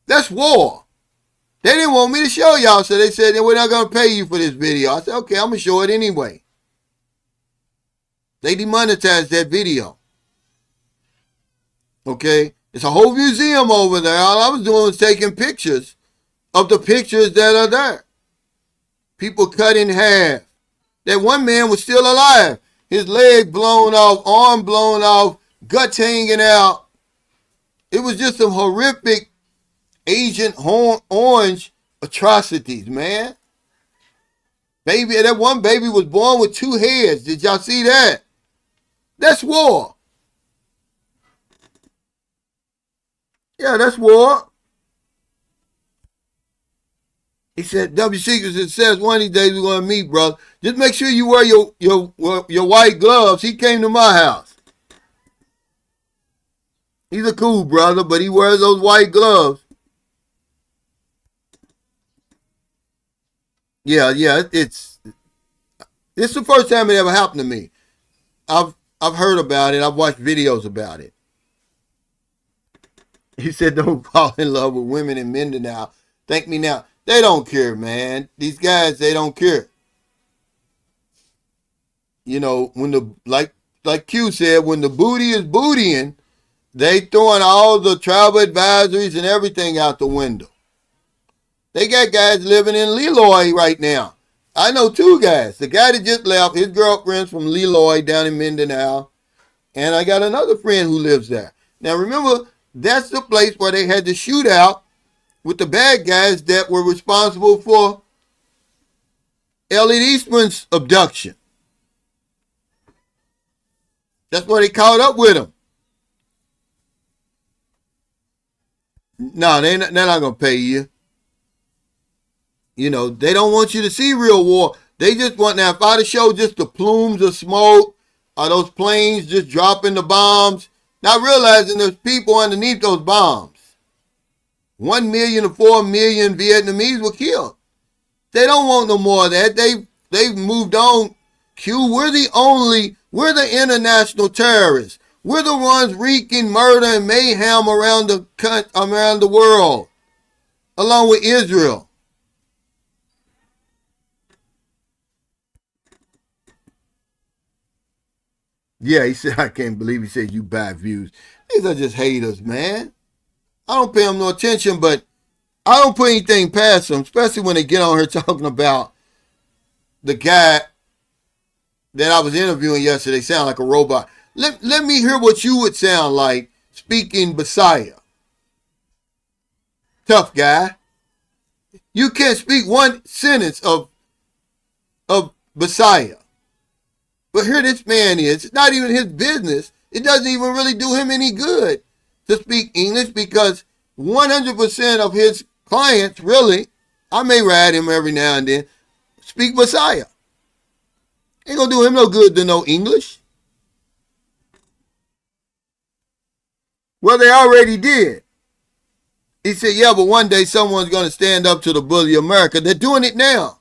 That's war. They didn't want me to show y'all, so they said, we're not going to pay you for this video. I said, okay, I'm going to show it anyway. They demonetized that video. Okay? It's a whole museum over there. All I was doing was taking pictures of the pictures that are there. People cut in half. That one man was still alive. His leg blown off, arm blown off, guts hanging out. It was just some horrific Agent Orange atrocities, man. Baby, that one baby was born with 2 heads. Did y'all see that? That's war. Yeah, that's war. He said, W. Secrets says one of these days we're going to meet, brother. Just make sure you wear your white gloves. He came to my house. He's a cool brother, but he wears those white gloves. Yeah, it's the first time it ever happened to me. I've heard about it. I've watched videos about it. He said, don't fall in love with women in Mindanao. Thank me now. They don't care, man. These guys, they don't care. You know, when like Q said, when the booty is bootying, they throwing all the travel advisories and everything out the window. They got guys living in Leloy right now. I know 2 guys. The guy that just left, his girlfriend's from Leloy down in Mindanao. And I got another friend who lives there. Now remember, that's the place where they had the shootout with the bad guys that were responsible for Elliot Eastman's abduction. That's where they caught up with him. No, they're not going to pay you. You know, they don't want you to see real war. They just want, now if I'd have showed just the plumes of smoke or those planes just dropping the bombs, not realizing there's people underneath those bombs. 1 million to 4 million Vietnamese were killed. They don't want no more of that. They've moved on. Q, we're the international terrorists. We're the ones wreaking murder and mayhem around the world, along with Israel. Yeah, he said, I can't believe he said you buy views. These are just haters, man. I don't pay them no attention, but I don't put anything past them, especially when they get on here talking about the guy that I was interviewing yesterday sound like a robot. Let me hear what you would sound like speaking Messiah. Tough guy. You can't speak one sentence of Messiah. But here this man is. It's not even his business. It doesn't even really do him any good to speak English because 100% of his clients, really, I may ride him every now and then, speak Messiah. Ain't gonna do him no good to know English. Well, they already did. He said, yeah, but one day someone's gonna stand up to the bully America. They're doing it now.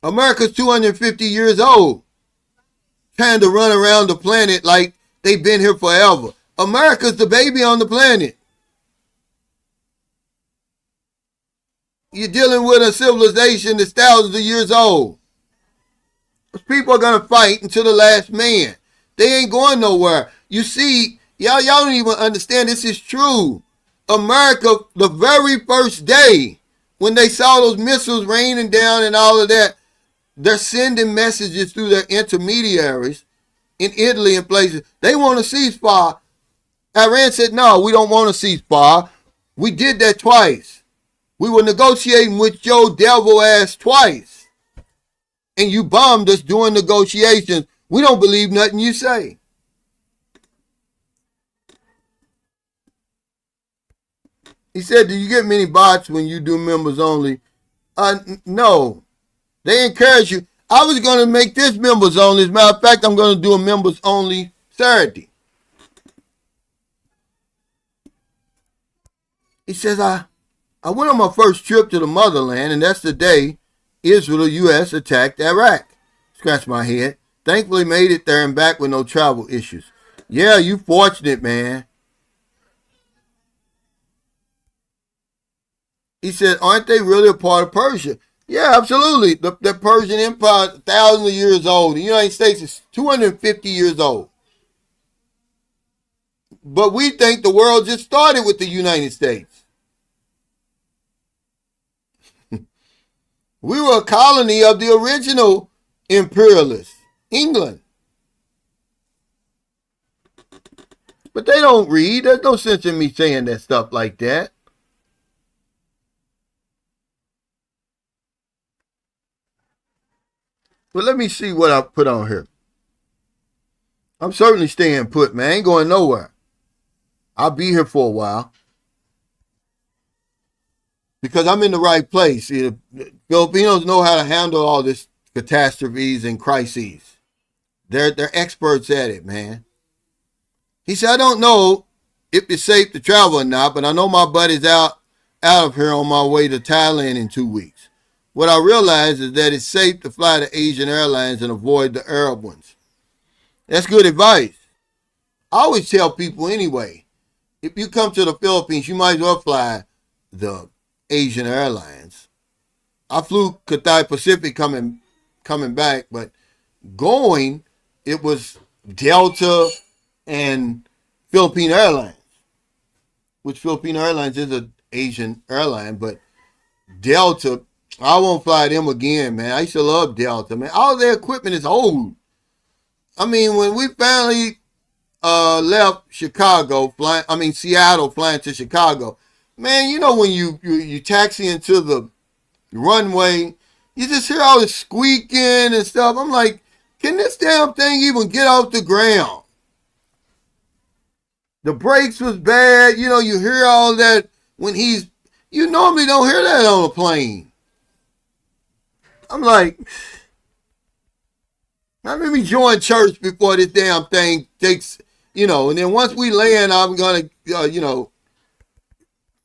America's 250 years old, trying to run around the planet like they've been here forever. America's the baby on the planet. You're dealing with a civilization that's thousands of years old. People are going to fight until the last man. They ain't going nowhere. You see, y'all don't even understand this is true. America, the very first day when they saw those missiles raining down and all of that, they're sending messages through their intermediaries in Italy and places. They want a ceasefire. Iran said, no, we don't want a ceasefire. We did that twice. We were negotiating with your devil ass twice. And you bombed us during negotiations. We don't believe nothing you say. He said, do you get many bots when you do members only? No. They encourage you. I was going to make this members only. As a matter of fact, I'm going to do a members only Saturday. He says, I went on my first trip to the motherland, and that's the day Israel, U.S. attacked Iraq. Scratch my head. Thankfully made it there and back with no travel issues. Yeah, you fortunate, man. He said, aren't they really a part of Persia? Yeah, absolutely. The Persian Empire is thousands of years old. The United States is 250 years old. But we think the world just started with the United States. We were a colony of the original imperialists, England. But they don't read. There's no sense in me saying that stuff like that. But let me see what I put on here. I'm certainly staying put, man. I ain't going nowhere. I'll be here for a while. Because I'm in the right place. The Filipinos know how to handle all this catastrophes and crises. They're experts at it, man. He said, I don't know if it's safe to travel or not, but I know my buddy's out of here on my way to Thailand in 2 weeks. What I realize is that it's safe to fly to Asian airlines and avoid the Arab ones. That's good advice. I always tell people anyway, if you come to the Philippines, you might as well fly the Asian airlines. I flew Cathay Pacific coming back, but going, it was Delta and Philippine Airlines, which Philippine Airlines is an Asian airline, but Delta, I won't fly them again, man. I used to love Delta, man. All their equipment is old. I mean, when we finally left Seattle flying to Chicago, man, you know when you taxi into the runway, you just hear all this squeaking and stuff. I'm like, can this damn thing even get off the ground? The brakes was bad. You know, you hear all that when you normally don't hear that on a plane. I'm like, let me join church before this damn thing takes, and then once we land, I'm going to,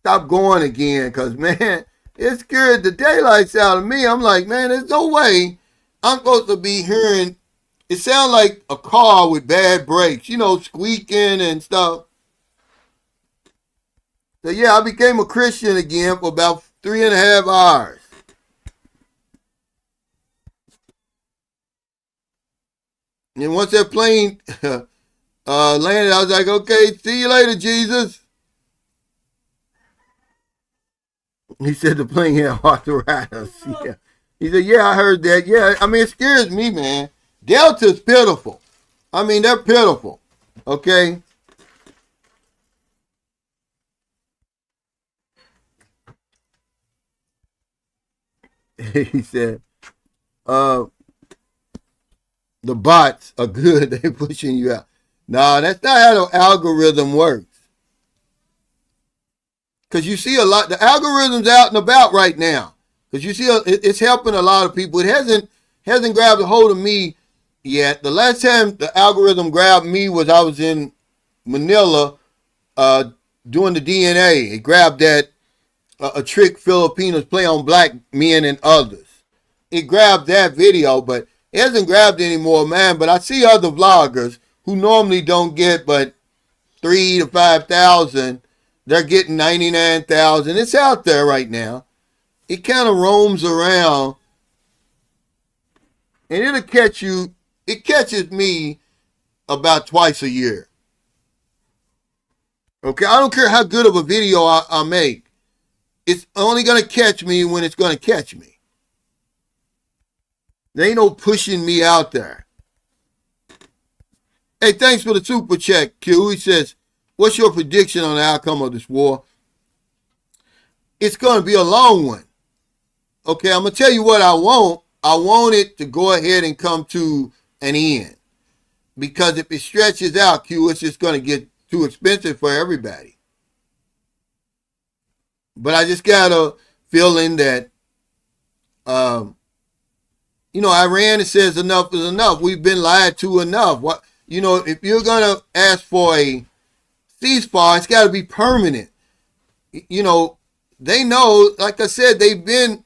stop going again because, man, it scared the daylights out of me. I'm like, man, there's no way I'm supposed to be hearing, it sounds like a car with bad brakes, squeaking and stuff. So, yeah, I became a Christian again for about 3.5 hours. And once that plane landed, I was like, okay, see you later, Jesus. He said the plane had arthritis. Yeah. He said, yeah, I heard that. Yeah, I mean, it scares me, man. Delta's pitiful. I mean, they're pitiful. Okay? He said, the bots are good. They're pushing you out. No, that's not how the algorithm works. Because you see a lot, the algorithm's out and about right now. Because you see, it's helping a lot of people. It hasn't grabbed a hold of me yet. The last time the algorithm grabbed me was I was in Manila doing the DNA. It grabbed that a trick Filipinos play on black men and others. It grabbed that video, but it hasn't grabbed anymore, man. But I see other vloggers who normally don't get but 3,000 to 5,000. They're getting 99,000. It's out there right now. It kind of roams around, and it'll catch you. It catches me about twice a year. Okay, I don't care how good of a video I make. It's only going to catch me when it's going to catch me. There ain't no pushing me out there. Hey, thanks for the super chat, Q. He says, what's your prediction on the outcome of this war? It's going to be a long one. Okay, I'm going to tell you what I want. I want it to go ahead and come to an end. Because if it stretches out, Q, it's just going to get too expensive for everybody. But I just got a feeling that, Iran says enough is enough. We've been lied to enough. What, if you're going to ask for a ceasefire, it's got to be permanent. They know, like I said, they've been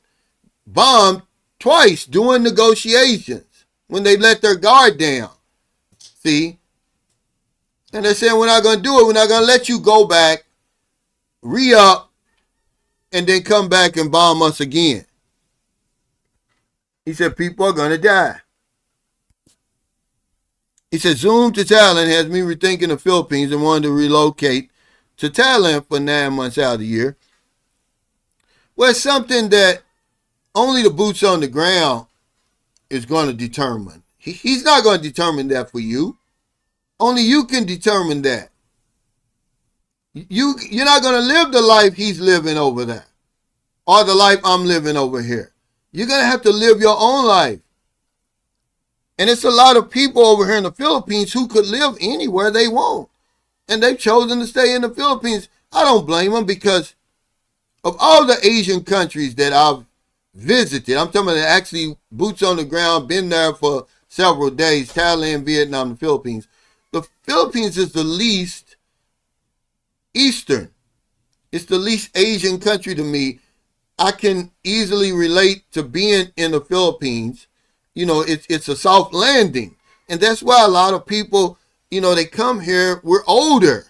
bombed twice during negotiations when they let their guard down. See? And they're saying, we're not going to do it. We're not going to let you go back, re-up, and then come back and bomb us again. He said, people are going to die. He said, Zoom to Thailand has me rethinking the Philippines and wanting to relocate to Thailand for 9 months out of the year. Well, it's something that only the boots on the ground is going to determine. He's not going to determine that for you. Only you can determine that. You're not going to live the life he's living over there or the life I'm living over here. You're going to have to live your own life. And it's a lot of people over here in the Philippines who could live anywhere they want. And they've chosen to stay in the Philippines. I don't blame them because of all the Asian countries that I've visited, I'm talking about actually boots on the ground, been there for several days, Thailand, Vietnam, the Philippines. The Philippines is the least Eastern. It's the least Asian country to me. I can easily relate to being in the Philippines. It's a soft landing. And that's why a lot of people, they come here, we're older.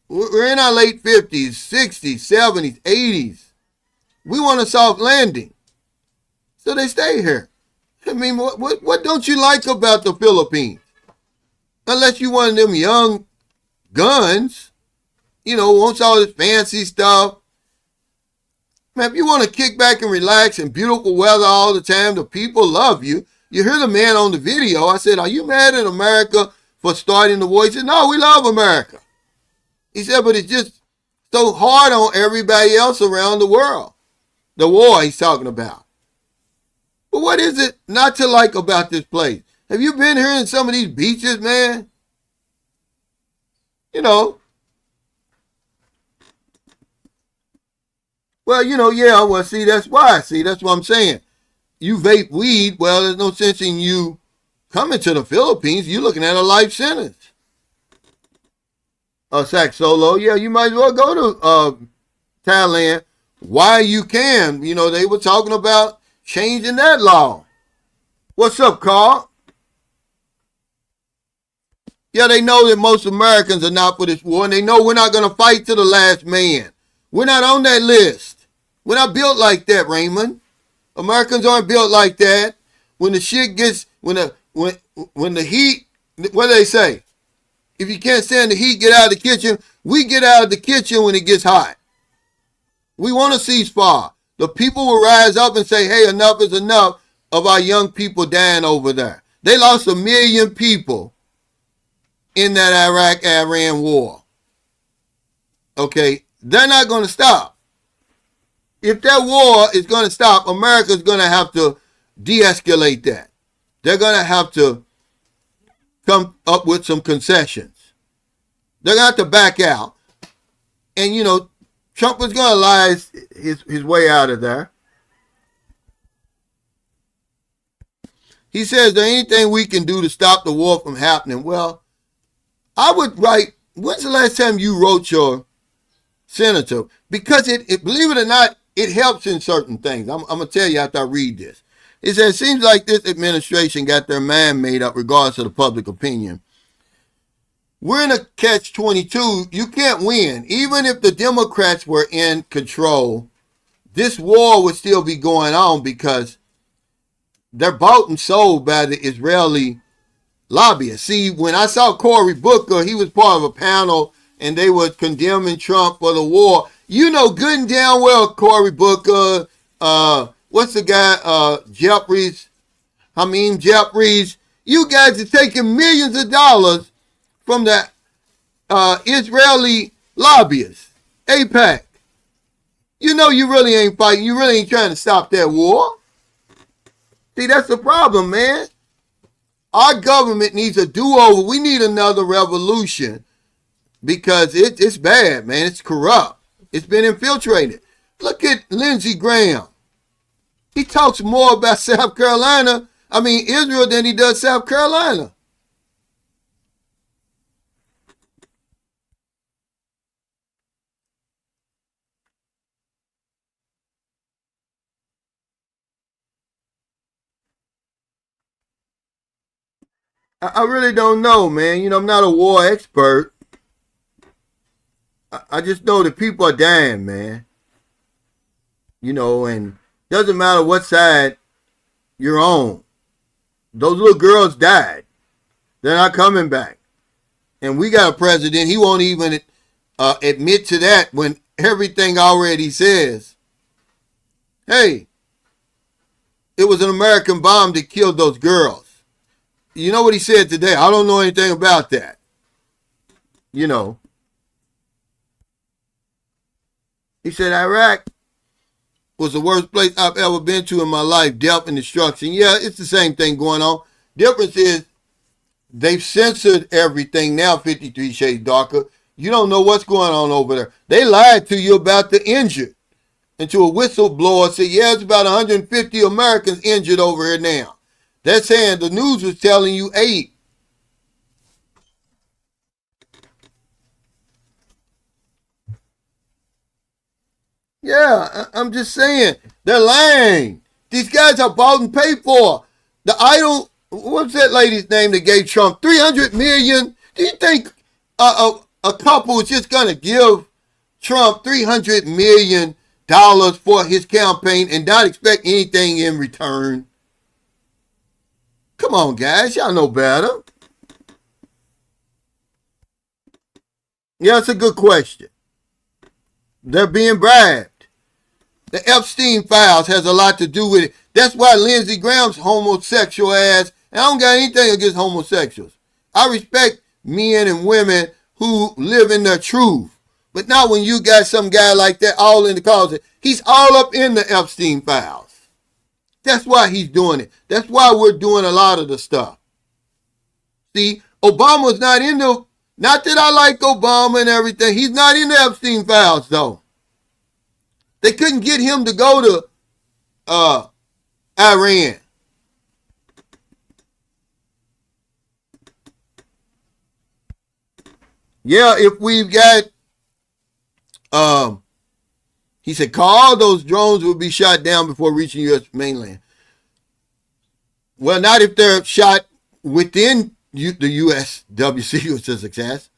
We're in our late 50s, 60s, 70s, 80s. We want a soft landing. So they stay here. I mean, what don't you like about the Philippines? Unless you one of them young guns, wants all this fancy stuff. Man, if you want to kick back and relax in beautiful weather all the time, the people love you. You hear the man on the video. I said, are you mad at America for starting the war? He said, no, we love America. He said, but it's just so hard on everybody else around the world. The war he's talking about. But what is it not to like about this place? Have you been here in some of these beaches, man? Well, see, that's why. See, that's what I'm saying. You vape weed, well, there's no sense in you coming to the Philippines. You're looking at a life sentence. Sax Solo, yeah, you might as well go to Thailand while you can. They were talking about changing that law. What's up, Carl? Yeah, they know that most Americans are not for this war, and they know we're not going to fight to the last man. We're not on that list. We're not built like that, Raymond. Americans aren't built like that. When the shit gets, when the heat, what do they say? If you can't stand the heat, get out of the kitchen. We get out of the kitchen when it gets hot. We want a ceasefire. The people will rise up and say, hey, enough is enough of our young people dying over there. They lost 1 million people in that Iraq-Iran war. Okay, they're not going to stop. If that war is going to stop, America's going to have to de-escalate that. They're going to have to come up with some concessions. They're going to have to back out. And, Trump was going to lie his way out of there. He says, is there anything we can do to stop the war from happening? Well, I would write, when's the last time you wrote your senator? Because it believe it or not, it helps in certain things. I'm going to tell you after I read this. It says, it seems like this administration got their mind made up regardless of the public opinion. We're in a catch-22. You can't win. Even if the Democrats were in control, this war would still be going on because they're bought and sold by the Israeli lobbyists. See, when I saw Cory Booker, he was part of a panel and they were condemning Trump for the war. You know good and damn well Cory Booker, what's the guy, Jeffries, you guys are taking millions of dollars from the Israeli lobbyists, AIPAC. You know you really ain't fighting. You really ain't trying to stop that war. See, that's the problem, man. Our government needs a do-over. We need another revolution because it's bad, man. It's corrupt. It's been infiltrated. Look at Lindsey Graham. He talks more about Israel than he does South Carolina. I really don't know, man. You know, I'm not a war expert. I just know that people are dying, man. You know, and doesn't matter what side you're on. Those little girls died. They're not coming back. And we got a president, he won't even admit to that when everything already says, hey, it was an American bomb that killed those girls. You know what he said today? I don't know anything about that. You know. He said Iraq was the worst place I've ever been to in my life. Death and destruction. Yeah, it's the same thing going on. Difference is they've censored everything now, 53 Shades Darker. You don't know what's going on over there. They lied to you about the injured. Until a whistleblower said, yeah, it's about 150 Americans injured over here now. They're saying the news was telling you 8. Yeah, I'm just saying. They're lying. These guys are bought and paid for. The idol, what's that lady's name that gave Trump $300 million? Do you think a couple is just going to give Trump $300 million for his campaign and not expect anything in return? Come on, guys. Y'all know better. Yeah, it's a good question. They're being bribed. The Epstein files has a lot to do with it. That's why Lindsey Graham's homosexual ass, and I don't got anything against homosexuals. I respect men and women who live in their truth. But not when you got some guy like that all in the closet. He's all up in the Epstein files. That's why he's doing it. That's why we're doing a lot of the stuff. See, Obama's not in the, not that I like Obama and everything. He's not in the Epstein files, though. They couldn't get him to go to Iran. Yeah, if we've got, he said, all those drones will be shot down before reaching U.S. mainland. Well, not if they're shot within the U.S. WC was a success.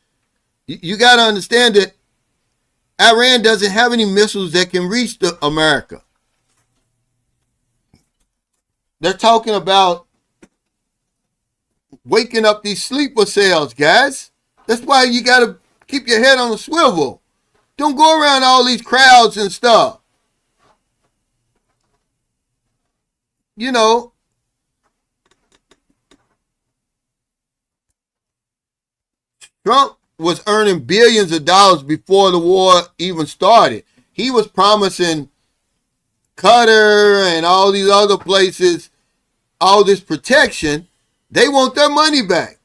You got to understand that Iran doesn't have any missiles that can reach America. They're talking about waking up these sleeper cells, guys. That's why you got to keep your head on a swivel. Don't go around all these crowds and stuff. You know, Trump was earning billions of dollars before the war even started. He was promising Qatar and all these other places all this protection. They want their money back.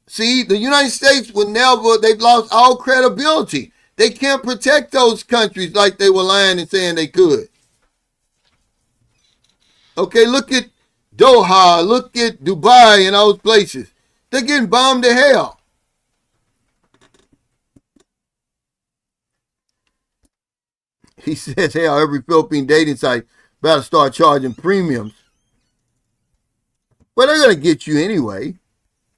See, the United States would never, they've lost all credibility. They can't protect those countries like they were lying and saying they could. Okay, look at Doha, look at Dubai and those places. They're getting bombed to hell. He says, hell, every Philippine dating site better start charging premiums. Well, they're going to get you anyway.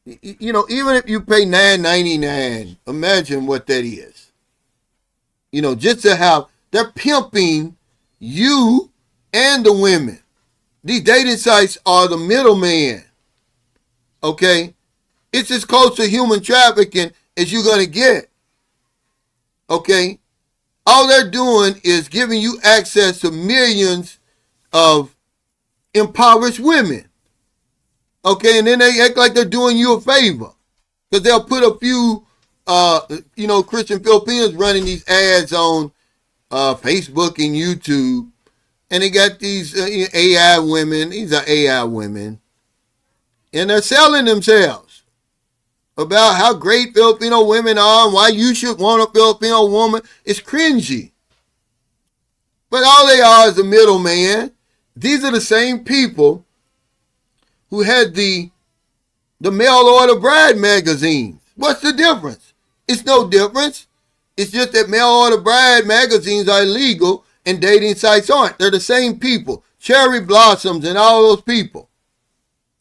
You know, even if you pay $9.99, imagine what that is. You know, just to have, they're pimping you and the women. These dating sites are the middleman. Okay? It's as close to human trafficking as you're going to get. Okay? All they're doing is giving you access to millions of impoverished women. Okay? And then they act like they're doing you a favor. Because they'll put a few, Christian Filipinos running these ads on Facebook and YouTube. And they got these AI women. These are AI women. And they're selling themselves about how great Filipino women are and why you should want a Filipino woman. It's cringy. But all they are is a middleman. These are the same people who had the mail order bride magazines. What's the difference? It's no difference. It's just that mail order bride magazines are illegal and dating sites aren't. They're the same people. Cherry Blossoms and all those people.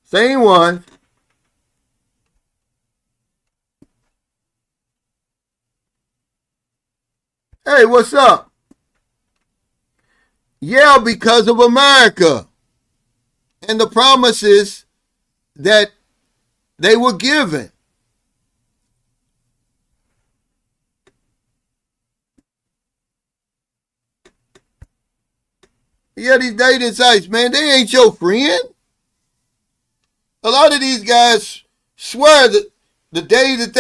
Same one. Hey, what's up? Yeah, because of America and the promises that they were given. Yeah, these dating sites, man, they ain't your friend. A lot of these guys swear that the day that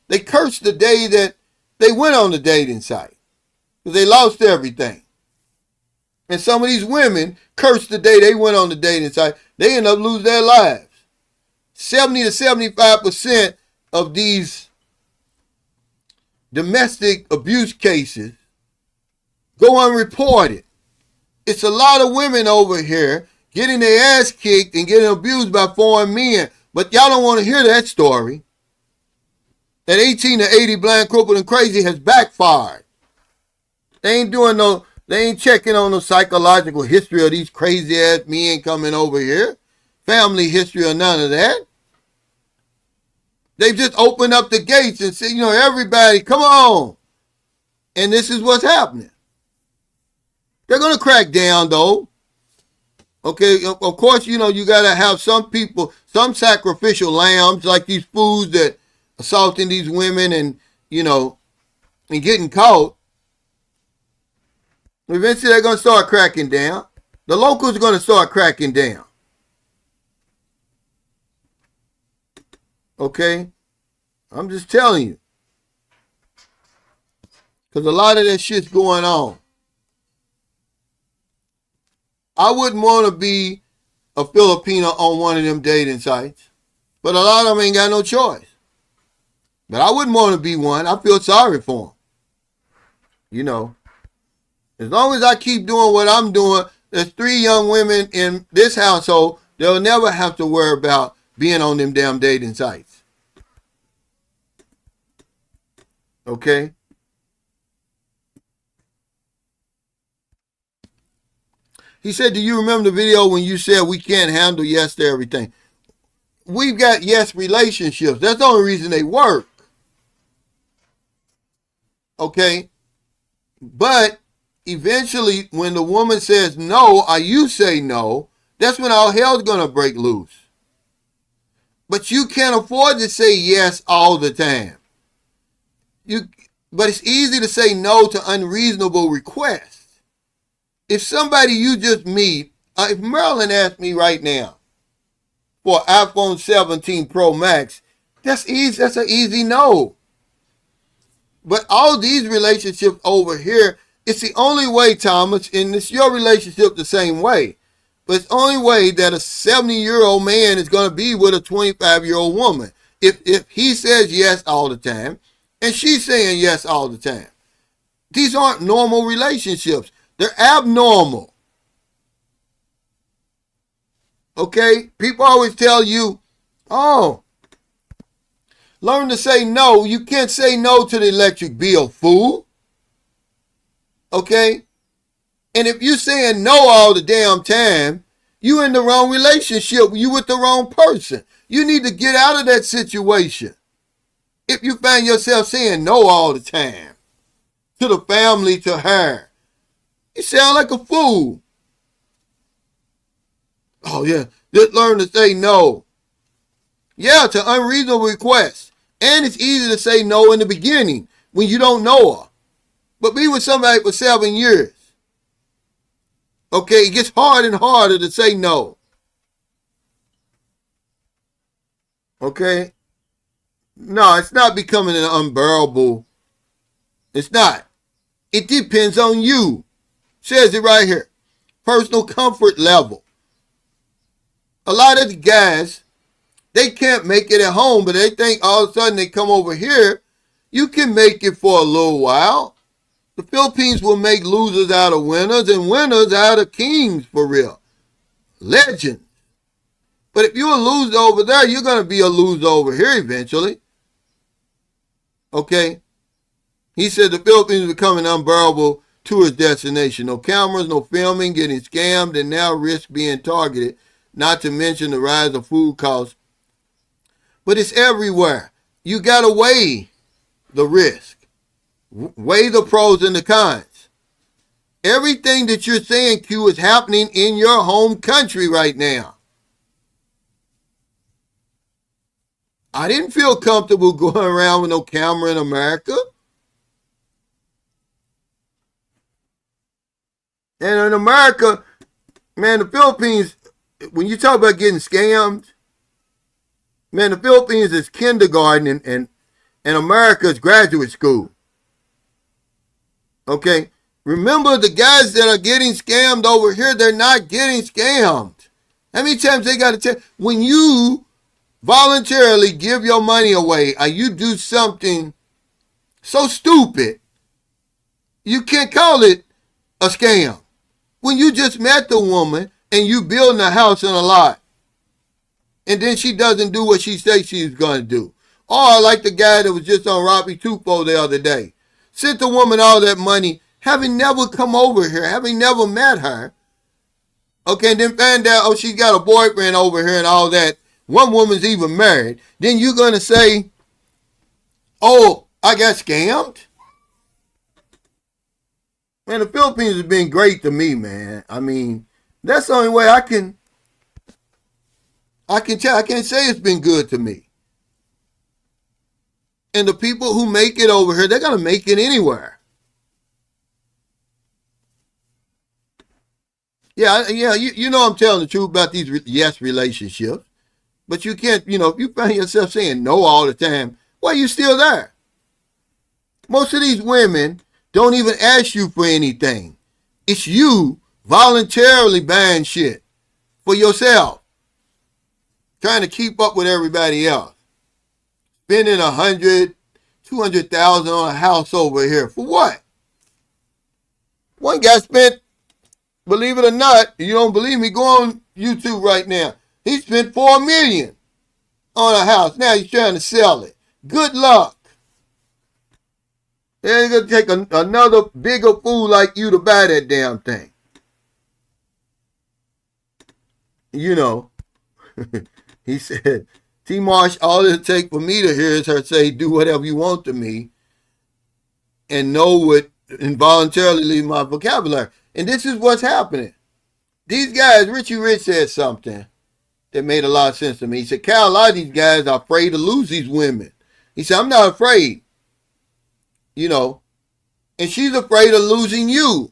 they curse the day that they went on the dating site. Because they lost everything. And some of these women curse the day they went on the dating site. They end up losing their lives. 70 to 75% of these domestic abuse cases go unreported. It's a lot of women over here getting their ass kicked and getting abused by foreign men. But y'all don't want to hear that story. That 18 to 80 blind, crippled, and crazy has backfired. They ain't checking on the psychological history of these crazy ass men coming over here. Family history or none of that. They just open up the gates and say, everybody, come on. And this is what's happening. They're going to crack down, though. Okay, of course, you got to have some people, some sacrificial lambs, like these fools that assaulting these women and getting caught. Eventually, they're going to start cracking down. The locals are going to start cracking down. Okay? I'm just telling you. Because a lot of that shit's going on. I wouldn't want to be a Filipino on one of them dating sites. But a lot of them ain't got no choice. But I wouldn't want to be one. I feel sorry for them. As long as I keep doing what I'm doing, there's 3 young women in this household. They'll never have to worry about being on them damn dating sites. Okay? He said, do you remember the video when you said we can't handle yes to everything? We've got yes relationships. That's the only reason they work. Okay? But eventually, when the woman says no, or you say no, that's when all hell's going to break loose. But you can't afford to say yes all the time. But it's easy to say no to unreasonable requests. If somebody you just meet, if Marilyn asked me right now for an iPhone 17 Pro Max, that's easy. That's an easy no. But all these relationships over here, it's the only way, Thomas, and it's your relationship the same way. But it's the only way that a 70-year-old man is going to be with a 25-year-old woman. If he says yes all the time, and she's saying yes all the time. These aren't normal relationships. They're abnormal. Okay? People always tell you, learn to say no. You can't say no to the electric bill, fool. Okay? And if you're saying no all the damn time, you're in the wrong relationship. You with the wrong person. You need to get out of that situation. If you find yourself saying no all the time to the family, to her, you sound like a fool. Oh, yeah. Just learn to say no. Yeah, to unreasonable requests. And it's easy to say no in the beginning when you don't know her. But be with somebody for 7 years. Okay, it gets harder and harder to say no. Okay? No, it's not becoming an unbearable. It's not. It depends on you. Says it right here. Personal comfort level. A lot of the guys, they can't make it at home, but they think all of a sudden they come over here, you can make it for a little while. The Philippines will make losers out of winners and winners out of kings for real. Legends. But if you're a loser over there, you're going to be a loser over here eventually. Okay? He said the Philippines are becoming an unbearable tourist destination. No cameras, no filming, getting scammed, and now risk being targeted. Not to mention the rise of food costs. But it's everywhere. You got to weigh the risk. Weigh the pros and the cons. Everything that you're saying, Q, is happening in your home country right now. I didn't feel comfortable going around with no camera in America. And in America, man, the Philippines, when you talk about getting scammed, man, the Philippines is kindergarten and America is graduate school. Okay? Remember, the guys that are getting scammed over here, they're not getting scammed. How many times they got to tell? When you voluntarily give your money away or you do something so stupid, you can't call it a scam. When you just met the woman and you building a house and a lot, and then she doesn't do what she says she's going to do. Or like the guy that was just on Robbie Tufo the other day. Sent the woman all that money, having never come over here, having never met her. Okay, and then find out, oh, she's got a boyfriend over here and all that. One woman's even married. Then you're going to say, oh, I got scammed? Man, the Philippines has been great to me, man. I mean, that's the only way I can tell. I can't say it's been good to me. And the people who make it over here, they're going to make it anywhere. Yeah, you know I'm telling the truth about these yes relationships. But you can't, if you find yourself saying no all the time, why are you still there? Most of these women don't even ask you for anything. It's you voluntarily buying shit for yourself. Trying to keep up with everybody else. Spending $100,000, $200,000 on a house over here. For what? One guy spent, believe it or not, you don't believe me, go on YouTube right now. He spent $4 million on a house. Now he's trying to sell it. Good luck. Then it's going to take another bigger fool like you to buy that damn thing. He said, T. Marsh, all it'll take for me to hear is her say, do whatever you want to me, and know what involuntarily leave my vocabulary. And this is what's happening. These guys, Richie Rich said something that made a lot of sense to me. He said, Cal, a lot of these guys are afraid to lose these women. He said, I'm not afraid. And she's afraid of losing you.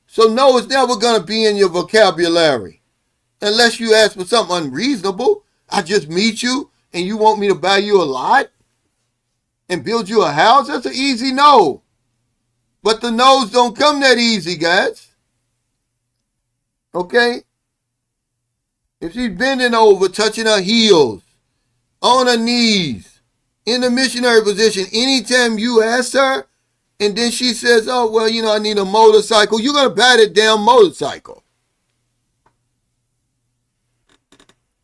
So no, it's never going to be in your vocabulary. Unless you ask for something unreasonable. I just meet you and you want me to buy you a lot and build you a house? That's an easy no. But the no's don't come that easy, guys. Okay? If she's bending over, touching her heels, on her knees, in the missionary position, anytime you ask her, and then she says, oh, well, I need a motorcycle, you're going to buy that damn motorcycle.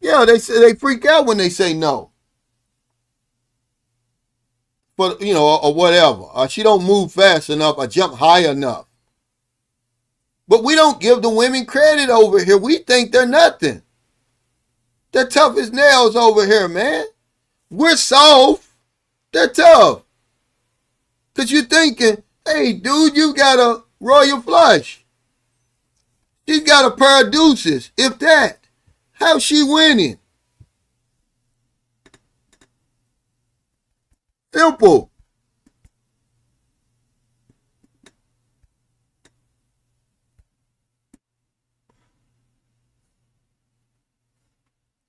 Yeah, they freak out when they say no. But, or whatever. Or she don't move fast enough or jump high enough. But we don't give the women credit over here. We think they're nothing. They're tough as nails over here, man. We're soft. They're tough. Because you're thinking, hey, dude, you got a royal flush. She's got a pair of deuces, if that. How's she winning? Simple.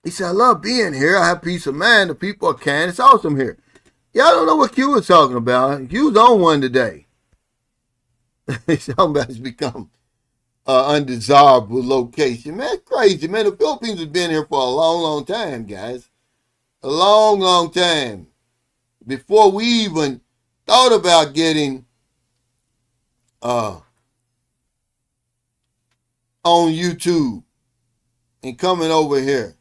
He said, I love being here. I have peace of mind. The people are kind. It's awesome here. Y'all don't know what Q was talking about. Q was on one today. Somebody's become an undesirable location. Man, it's crazy, man. The Philippines has been here for a long, long time, guys. A long, long time. Before we even thought about getting on YouTube and coming over here.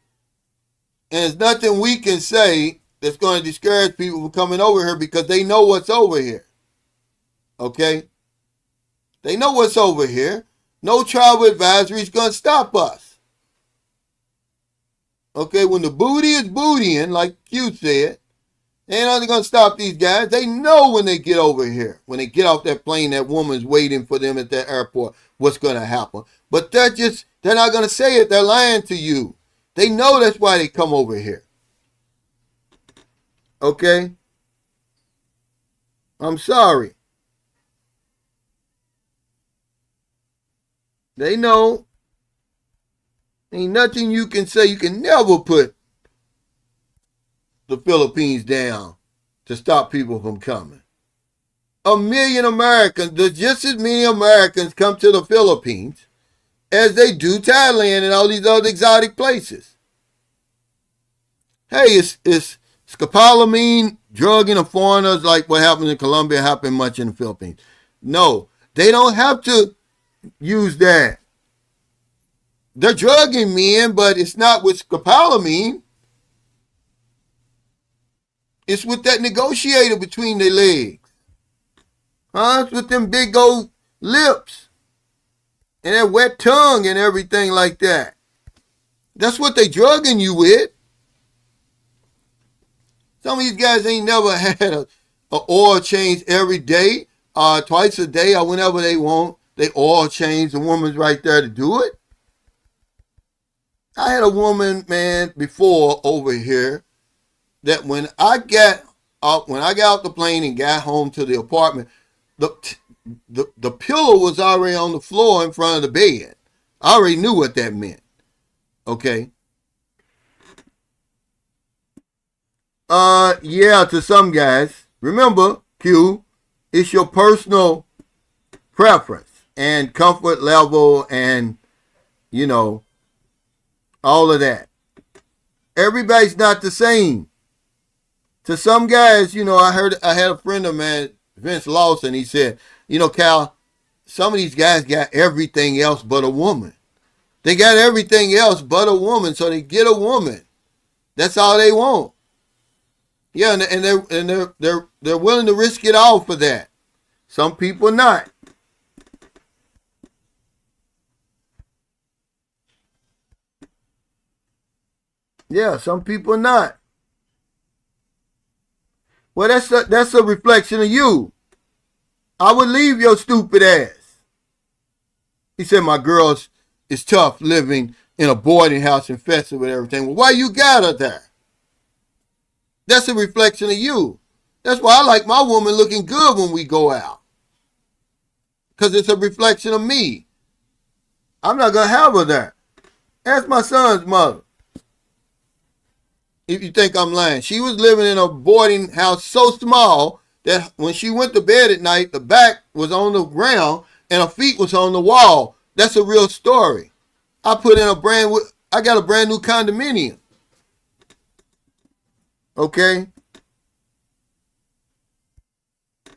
And there's nothing we can say that's going to discourage people from coming over here because they know what's over here. Okay? They know what's over here. No travel advisory is going to stop us. Okay? When the booty is bootying, like Q said, they ain't nothing going to stop these guys. They know when they get over here. When they get off that plane, that woman's waiting for them at that airport, what's going to happen. But they're not going to say it. They're lying to you. They know that's why they come over here. Okay? I'm sorry. They know. Ain't nothing you can say. You can never put the Philippines down to stop people from coming. 1 million Americans, there's just as many Americans come to the Philippines as they do Thailand and all these other exotic places. Hey, is scopolamine drugging of foreigners like what happens in Colombia happen much in the Philippines? No, they don't have to use that. They're drugging men, but it's not with scopolamine. It's with that negotiator between their legs. Huh? It's with them big old lips. And that wet tongue and everything like that. That's what they drugging you with. Some of these guys ain't never had a oil change every day, twice a day, or whenever they want. They oil change. The woman's right there to do it. I had a woman, man, before over here that when I got off the plane and got home to the apartment, the pillow was already on the floor in front of the bed. I already knew what that meant. Okay. Yeah, to some guys. Remember, Q, it's your personal preference and comfort level and, all of that. Everybody's not the same. To some I had a friend of mine, Vince Lawson, he said, Cal, some of these guys got everything else but a woman. They got everything else but a woman, so they get a woman. That's all they want. Yeah, and they're willing to risk it all for that. Some people not. Yeah, some people not. Well, that's a reflection of you. I would leave your stupid ass. He said, my girl is tough living in a boarding house infested with everything. Well, why you got her there? That's a reflection of you. That's why I like my woman looking good when we go out. Because it's a reflection of me. I'm not going to have her there. Ask my son's mother. If you think I'm lying. She was living in a boarding house so small that when she went to bed at night, the back was on the ground and her feet was on the wall. That's a real story. I got a brand new condominium. Okay?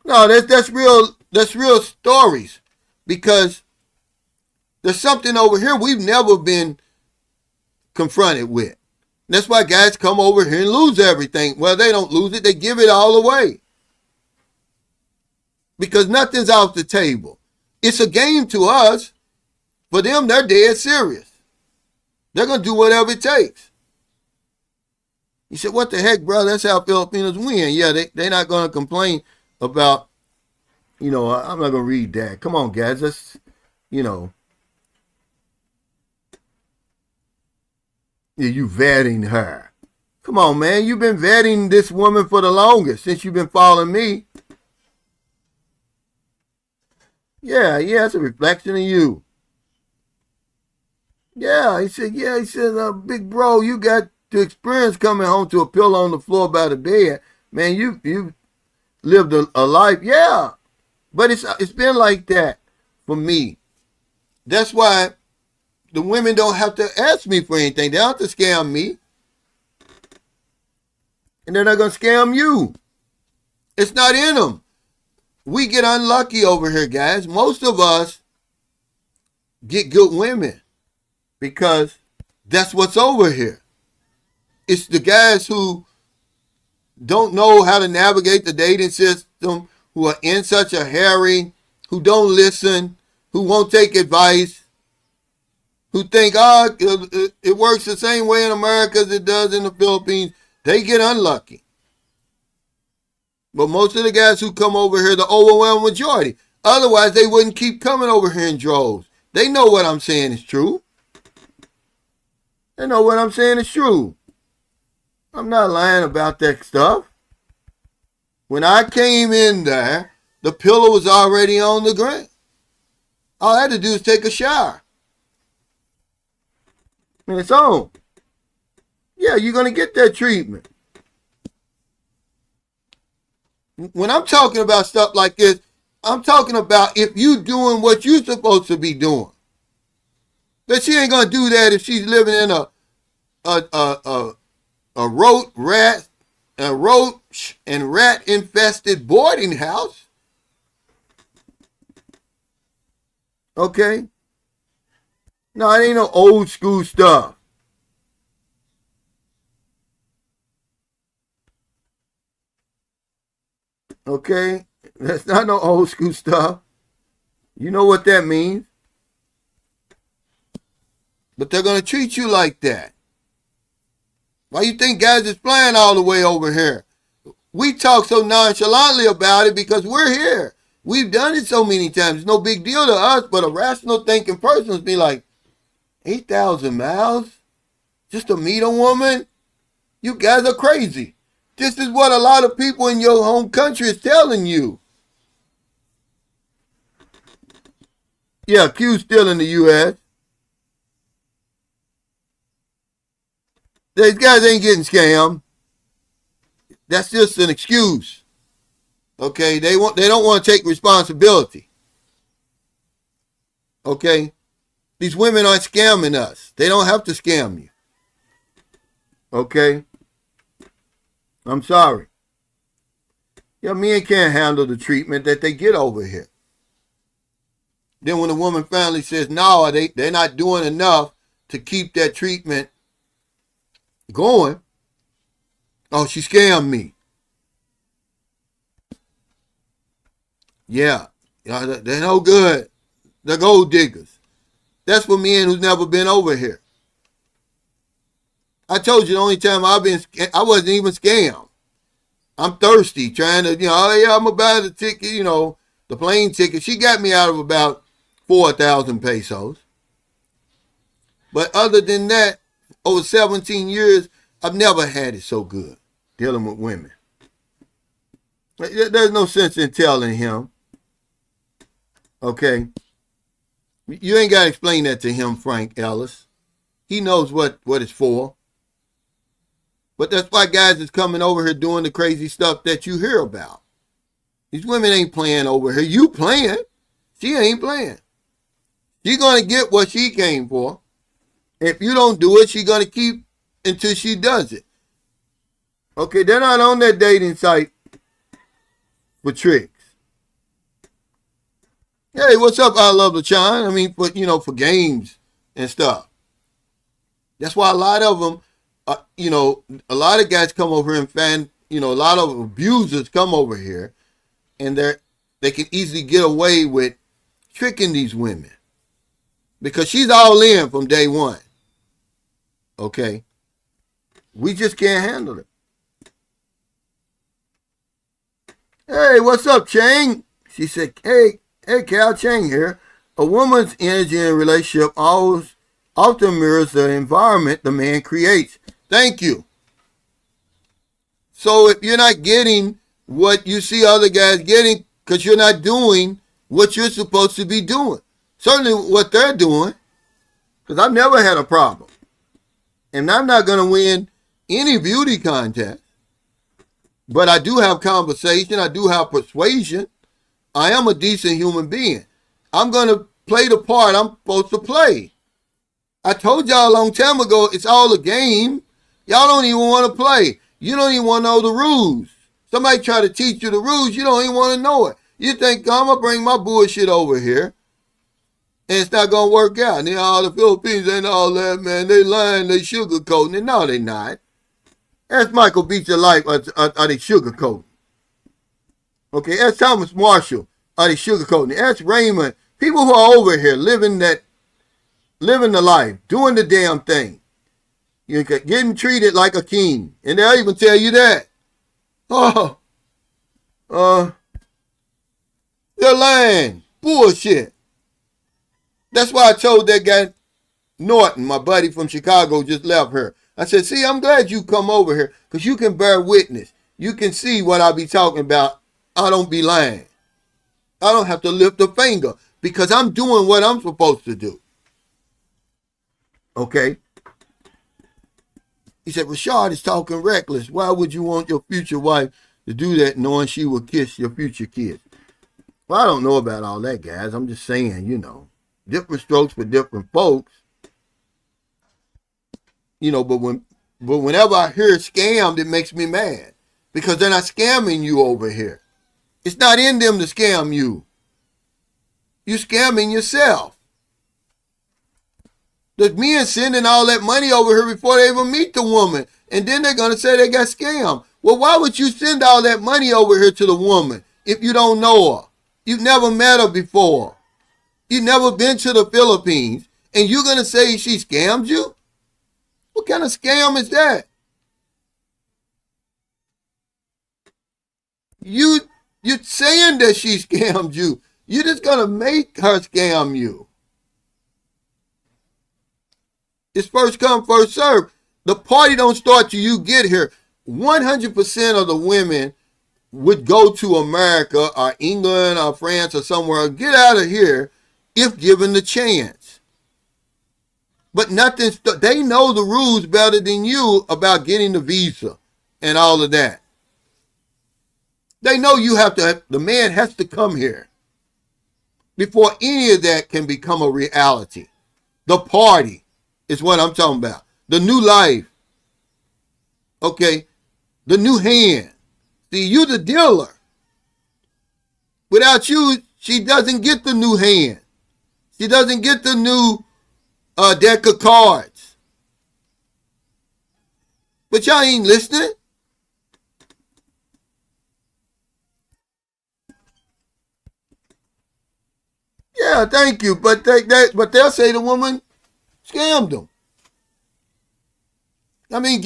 No, that's real stories. Because there's something over here we've never been confronted with. That's why guys come over here and lose everything. Well, they don't lose it. They give it all away. Because nothing's off the table. It's a game to us. For them, they're dead serious. They're going to do whatever it takes. He said, what the heck, bro? That's how Filipinos win. Yeah, they're not going to complain about, I'm not going to read that. Come on, guys. Let's, you vetting her. Come on, man. You've been vetting this woman for the longest since you've been following me. Yeah, it's a reflection of you. Yeah, he said, big bro, you got the experience coming home to a pillow on the floor by the bed. Man, you lived a life. Yeah, but it's been like that for me. That's why the women don't have to ask me for anything. They don't have to scam me. And they're not going to scam you. It's not in them. We get unlucky over here, guys. Most of us get good women because that's what's over here. It's the guys who don't know how to navigate the dating system, who are in such a hurry, who don't listen, who won't take advice, who think, it works the same way in America as it does in the Philippines. They get unlucky. But most of the guys who come over here, the overwhelming majority. Otherwise, they wouldn't keep coming over here in droves. They know what I'm saying is true. They know what I'm saying is true. I'm not lying about that stuff. When I came in there, the pillow was already on the ground. All I had to do is take a shower. And it's on. Yeah, you're going to get that treatment. When I'm talking about stuff like this, I'm talking about if you doing what you're supposed to be doing. But she ain't going to do that if she's living in a roach and rat infested boarding house. Okay? No, it ain't no old school stuff. Okay? That's not no old school stuff. You know what that means. But they're going to treat you like that. Why you think guys is flying all the way over here? We talk so nonchalantly about it because we're here. We've done it so many times. It's no big deal to us, but a rational thinking person would be like, 8,000 miles? Just to meet a woman? You guys are crazy. This is what a lot of people in your home country is telling you. Yeah, Q's still in the U.S. These guys ain't getting scammed. That's just an excuse. Okay, they don't want to take responsibility. Okay, these women aren't scamming us. They don't have to scam you. Okay, I'm sorry. Yeah, men can't handle the treatment that they get over here. Then when the woman finally says, no, they're not doing enough to keep that treatment going. Oh, she scammed me. Yeah, they're no good. They're gold diggers. That's for men who's never been over here. I told you the only time I wasn't even scammed. I'm thirsty, trying to, I'm going to buy the ticket, the plane ticket. She got me out of about 4,000 pesos. But other than that, over 17 years, I've never had it so good dealing with women. There's no sense in telling him. Okay? You ain't got to explain that to him, Frank Ellis. He knows what it's for. But that's why guys is coming over here doing the crazy stuff that you hear about. These women ain't playing over here. You playing. She ain't playing. She's going to get what she came for. If you don't do it, she's going to keep until she does it. Okay, they're not on that dating site for tricks. Hey, what's up, I Love LaChon? I mean, for games and stuff. That's why a lot of them, a lot of guys come over here and find, a lot of abusers come over here and they can easily get away with tricking these women because she's all in from day one. Okay. We just can't handle it. Hey, what's up, Chang? She said, hey, Cal Chang here. A woman's energy in a relationship often mirrors the environment the man creates. Thank you. So if you're not getting what you see other guys getting, because you're not doing what you're supposed to be doing. Certainly what they're doing, because I've never had a problem. And I'm not going to win any beauty contest. But I do have conversation. I do have persuasion. I am a decent human being. I'm going to play the part I'm supposed to play. I told y'all a long time ago, it's all a game. Y'all don't even want to play. You don't even want to know the rules. Somebody try to teach you the rules, you don't even want to know it. You think, I'm going to bring my bullshit over here, and it's not going to work out. And all the Philippines ain't all that, man. They lying, they sugarcoating it. No, they not. Ask Michael Beach of Life, are they sugarcoating? Okay, ask Thomas Marshall, are they sugarcoating? Ask Raymond, people who are over here living the life, doing the damn thing. You're getting treated like a king. And they'll even tell you that. They're lying. Bullshit. That's why I told that guy, Norton, my buddy from Chicago, just left her. I said, see, I'm glad you come over here because you can bear witness. You can see what I be talking about. I don't be lying. I don't have to lift a finger because I'm doing what I'm supposed to do. Okay? He said, Rashad is talking reckless. Why would you want your future wife to do that knowing she will kiss your future kids? Well, I don't know about all that, guys. I'm just saying, different strokes for different folks. But whenever I hear scammed, it makes me mad because they're not scamming you over here. It's not in them to scam you. You're scamming yourself. The men sending all that money over here before they even meet the woman. And then they're going to say they got scammed. Well, why would you send all that money over here to the woman if you don't know her? You've never met her before. You've never been to the Philippines. And you're going to say she scammed you? What kind of scam is that? You're saying that she scammed you. You're just going to make her scam you. It's first come, first serve. The party don't start till you get here. 100% of the women would go to America or England or France or somewhere, get out of here if given the chance. But they know the rules better than you about getting the visa and all of that. They know the man has to come here before any of that can become a reality. The party is what I'm talking about. The new life. Okay. The new hand. See, you the dealer. Without you, she doesn't get the new hand. She doesn't get the new deck of cards. But y'all ain't listening. Yeah, thank you. But they'll say the woman scammed them. I mean,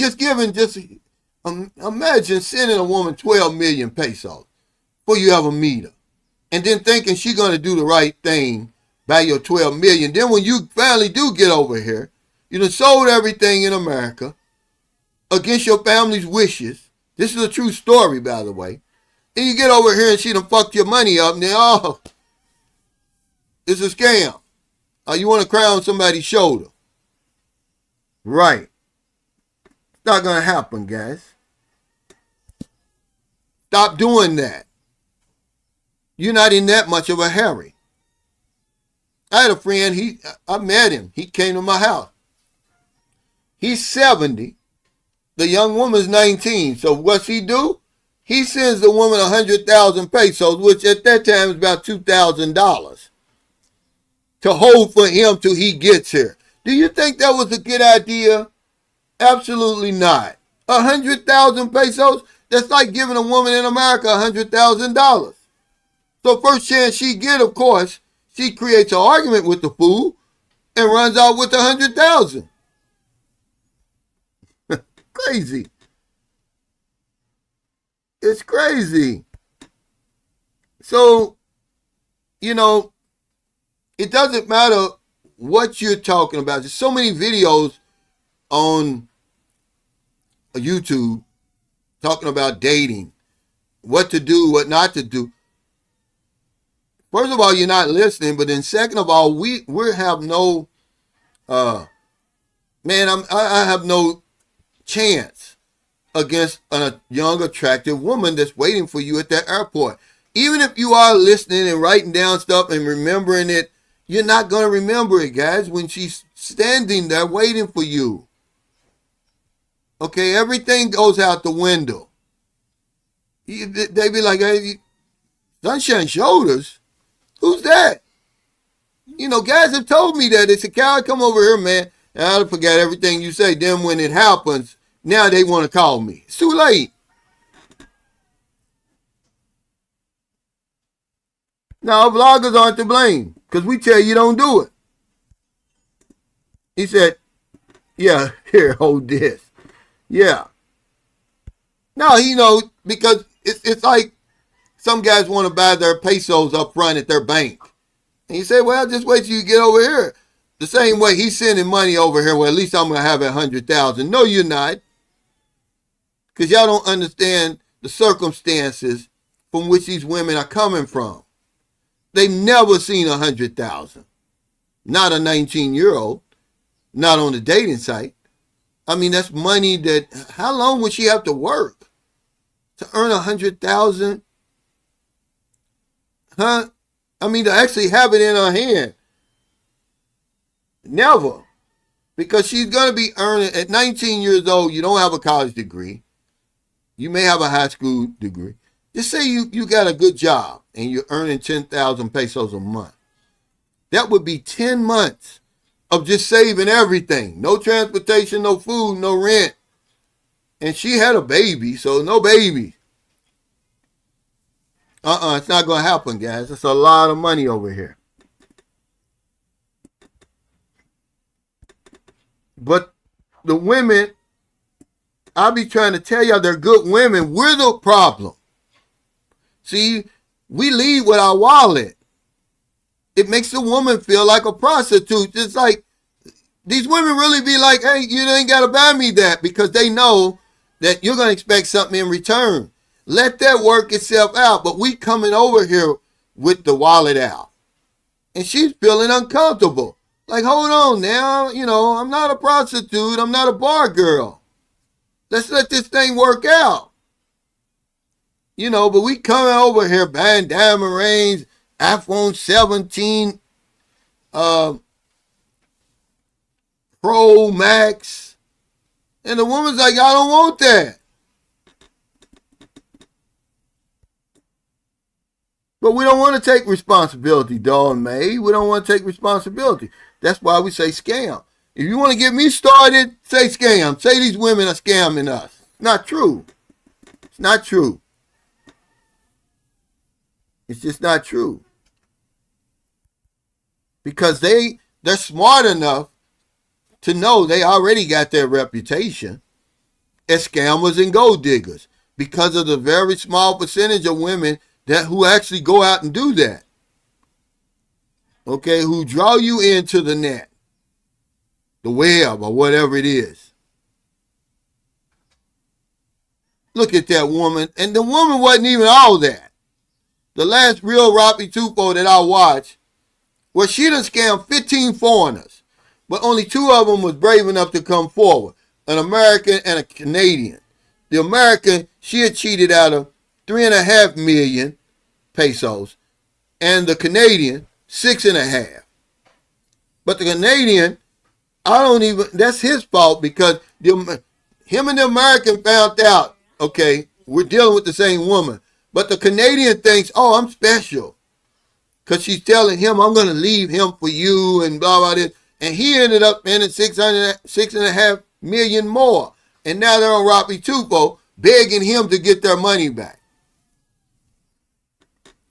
imagine sending a woman 12 million pesos before you ever meet her. And then thinking she's going to do the right thing by your 12 million. Then when you finally do get over here, you done sold everything in America against your family's wishes. This is a true story, by the way. And you get over here and she done fucked your money up. And then, it's a scam. You want to cry on somebody's shoulder. Right. It's not going to happen, guys. Stop doing that. You're not in that much of a hurry. I had a friend, I met him. He came to my house. He's 70. The young woman's 19. So what's he do? He sends the woman 100,000 pesos, which at that time is about $2,000, to hold for him till he gets here. Do you think that was a good idea? Absolutely not. 100,000 pesos? That's like giving a woman in America $100,000. So first chance she get, of course, she creates an argument with the fool and runs out with 100,000. Crazy. It's crazy. So, it doesn't matter what you're talking about. There's so many videos on YouTube talking about dating, what to do, what not to do. First of all, you're not listening, but then second of all, we have no man. I have no chance against a young, attractive woman that's waiting for you at that airport. Even if you are listening and writing down stuff and remembering it, you're not going to remember it, guys, when she's standing there waiting for you. Okay, everything goes out the window. They be like, hey, Sunshine Shoulders? Who's that? You know, guys have told me that. They said, Cal, come over here, man. And I'll forget everything you say. Then when it happens, now they want to call me. It's too late. Now, vloggers aren't to blame because we tell you don't do it. He said, yeah, here, hold this. Yeah. No, you know, because it's like some guys want to buy their pesos up front at their bank. And you say, well, just wait till you get over here. The same way he's sending money over here, well, at least I'm going to have 100,000. No, you're not. Because y'all don't understand the circumstances from which these women are coming from. They've never seen 100,000. Not a 19-year-old. Not on the dating site. I mean, that's money that, how long would she have to work to earn 100,000? Huh? I mean, to actually have it in her hand. Never. Because she's going to be earning, at 19 years old, you don't have a college degree. You may have a high school degree. Just say you got a good job and you're earning 10,000 pesos a month. That would be 10 months of just saving everything. No transportation, no food, no rent. And she had a baby, so no baby. It's not going to happen, guys. It's a lot of money over here. But the women, I'll be trying to tell y'all they're good women. We're the problem. See, we lead with our wallet. It makes the woman feel like a prostitute. It's like, these women really be like, hey, you ain't got to buy me that, because they know that you're going to expect something in return. Let that work itself out. But we coming over here with the wallet out. And she's feeling uncomfortable. Like, hold on now. You know, I'm not a prostitute. I'm not a bar girl. Let's let this thing work out. You know, but we coming over here buying diamond rings, iPhone 17, Pro Max. And the woman's like, I don't want that. But we don't want to take responsibility, Dawn May. We don't want to take responsibility. That's why we say scam. If you want to get me started, say scam. Say these women are scamming us. Not true. It's not true. It's just not true. Because they're smart enough to know they already got their reputation as scammers and gold diggers because of the very small percentage of women who actually go out and do that. Okay, who draw you into the net, the web, or whatever it is. Look at that woman. And the woman wasn't even all that. The last real Rapi Tupou that I watched, well, she done scammed 15 foreigners, but only 2 of them was brave enough to come forward, an American and a Canadian. The American, she had cheated out of 3.5 million pesos, and the Canadian, 6.5. But the Canadian, that's his fault, because him and the American found out, okay, we're dealing with the same woman. But the Canadian thinks, oh, I'm special. Because she's telling him, I'm going to leave him for you and blah, blah, this. And he ended up spending 6.5 million more. And now they're on Rapi Tupou begging him to get their money back.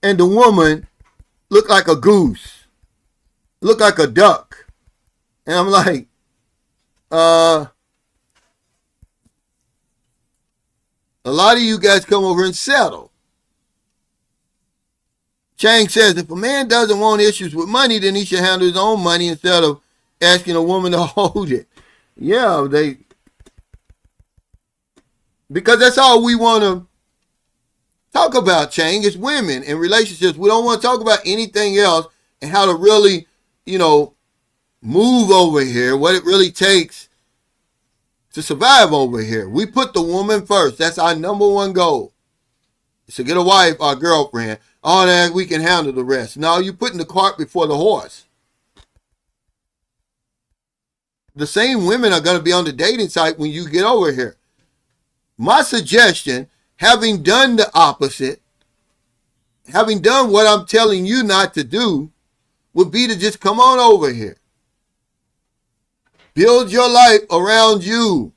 And the woman looked like a goose. Looked like a duck. And I'm like, a lot of you guys come over and settle. Chang says, if a man doesn't want issues with money, then he should handle his own money instead of asking a woman to hold it. Yeah, Because that's all we want to talk about, change is women and relationships. We don't want to talk about anything else and how to really, you know, move over here, what it really takes to survive over here. We put the woman first. That's our number one goal. So get a wife or a girlfriend. All that, we can handle the rest. No, you're putting the cart before the horse. The same women are going to be on the dating site when you get over here. My suggestion, having done the opposite, having done what I'm telling you not to do, would be to just come on over here. Build your life around you.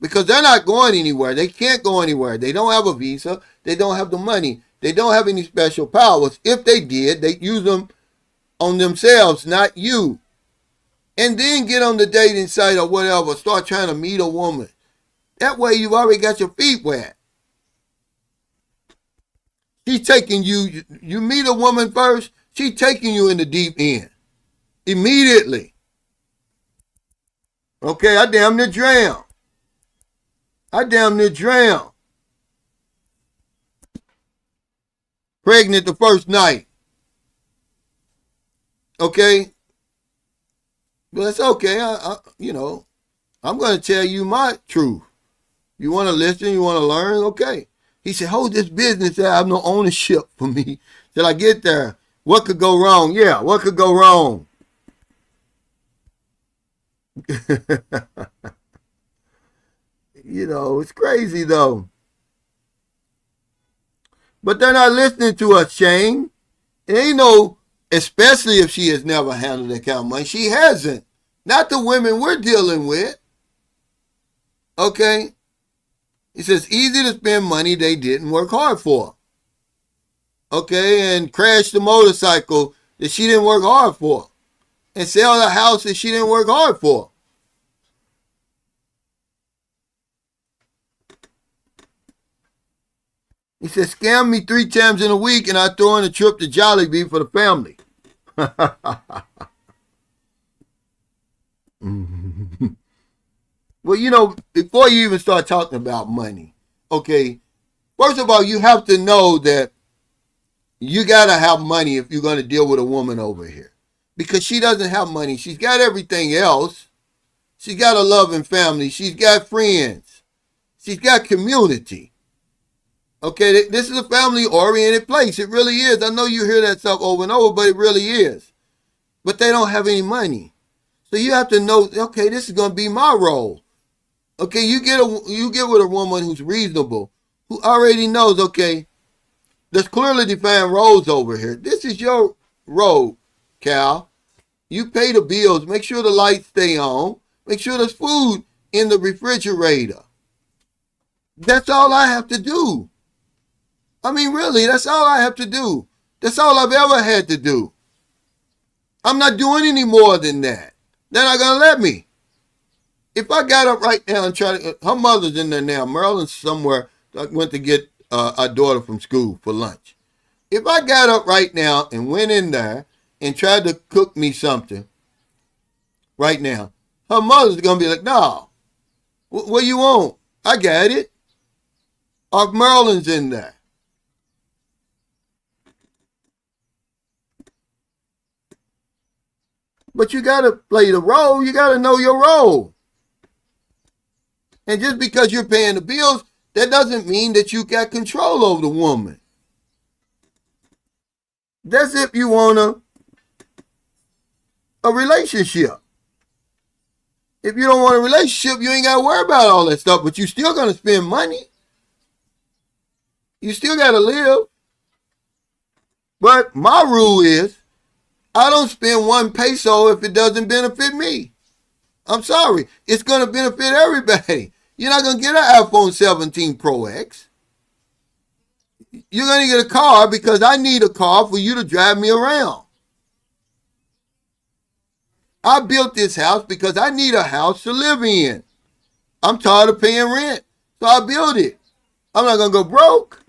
Because they're not going anywhere. They can't go anywhere. They don't have a visa. They don't have the money. They don't have any special powers. If they did, they'd use them on themselves, not you. And then get on the dating site or whatever. Start trying to meet a woman. That way you've already got your feet wet. She's taking you. You meet a woman first, she's taking you in the deep end. Immediately. Okay, I damn near drowned. Pregnant the first night. Okay? But it's okay. I'm going to tell you my truth. You want to listen? You want to learn? Okay. He said, hold this business there. I have no ownership for me. Till I get there. What could go wrong? Yeah, what could go wrong? It's crazy though. But they're not listening to us, Shane. It ain't no, especially if she has never handled that kind of money. She hasn't. Not the women we're dealing with. Okay? He says, easy to spend money they didn't work hard for. Okay? And crash the motorcycle that she didn't work hard for. And sell the house that she didn't work hard for. He said, scam me 3 times in a week and I throw in a trip to Jollibee for the family. Well, before you even start talking about money, okay, first of all, you have to know that you got to have money if you're going to deal with a woman over here. Because she doesn't have money. She's got everything else. She's got a loving family. She's got friends. She's got community. Okay, this is a family-oriented place. It really is. I know you hear that stuff over and over, but it really is. But they don't have any money. So you have to know, okay, this is going to be my role. Okay, you get with a woman who's reasonable, who already knows, okay, there's clearly defined roles over here. This is your role, Cal. You pay the bills. Make sure the lights stay on. Make sure there's food in the refrigerator. That's all I have to do. I mean, really, that's all I have to do. That's all I've ever had to do. I'm not doing any more than that. They're not going to let me. If I got up right now and tried to, her mother's in there now. Maryland's somewhere. I went to get our daughter from school for lunch. If I got up right now and went in there and tried to cook me something right now, her mother's going to be like, no, what you want? I got it. Or Maryland's in there. But you got to play the role. You got to know your role. And just because you're paying the bills, that doesn't mean that you got control over the woman. That's if you want a relationship. If you don't want a relationship, you ain't got to worry about all that stuff, but you still going to spend money. You still got to live. But my rule is, I don't spend 1 peso if it doesn't benefit me. I'm sorry. It's going to benefit everybody. You're not going to get an iPhone 17 Pro X. You're going to get a car because I need a car for you to drive me around. I built this house because I need a house to live in. I'm tired of paying rent, so I built it. I'm not going to go broke.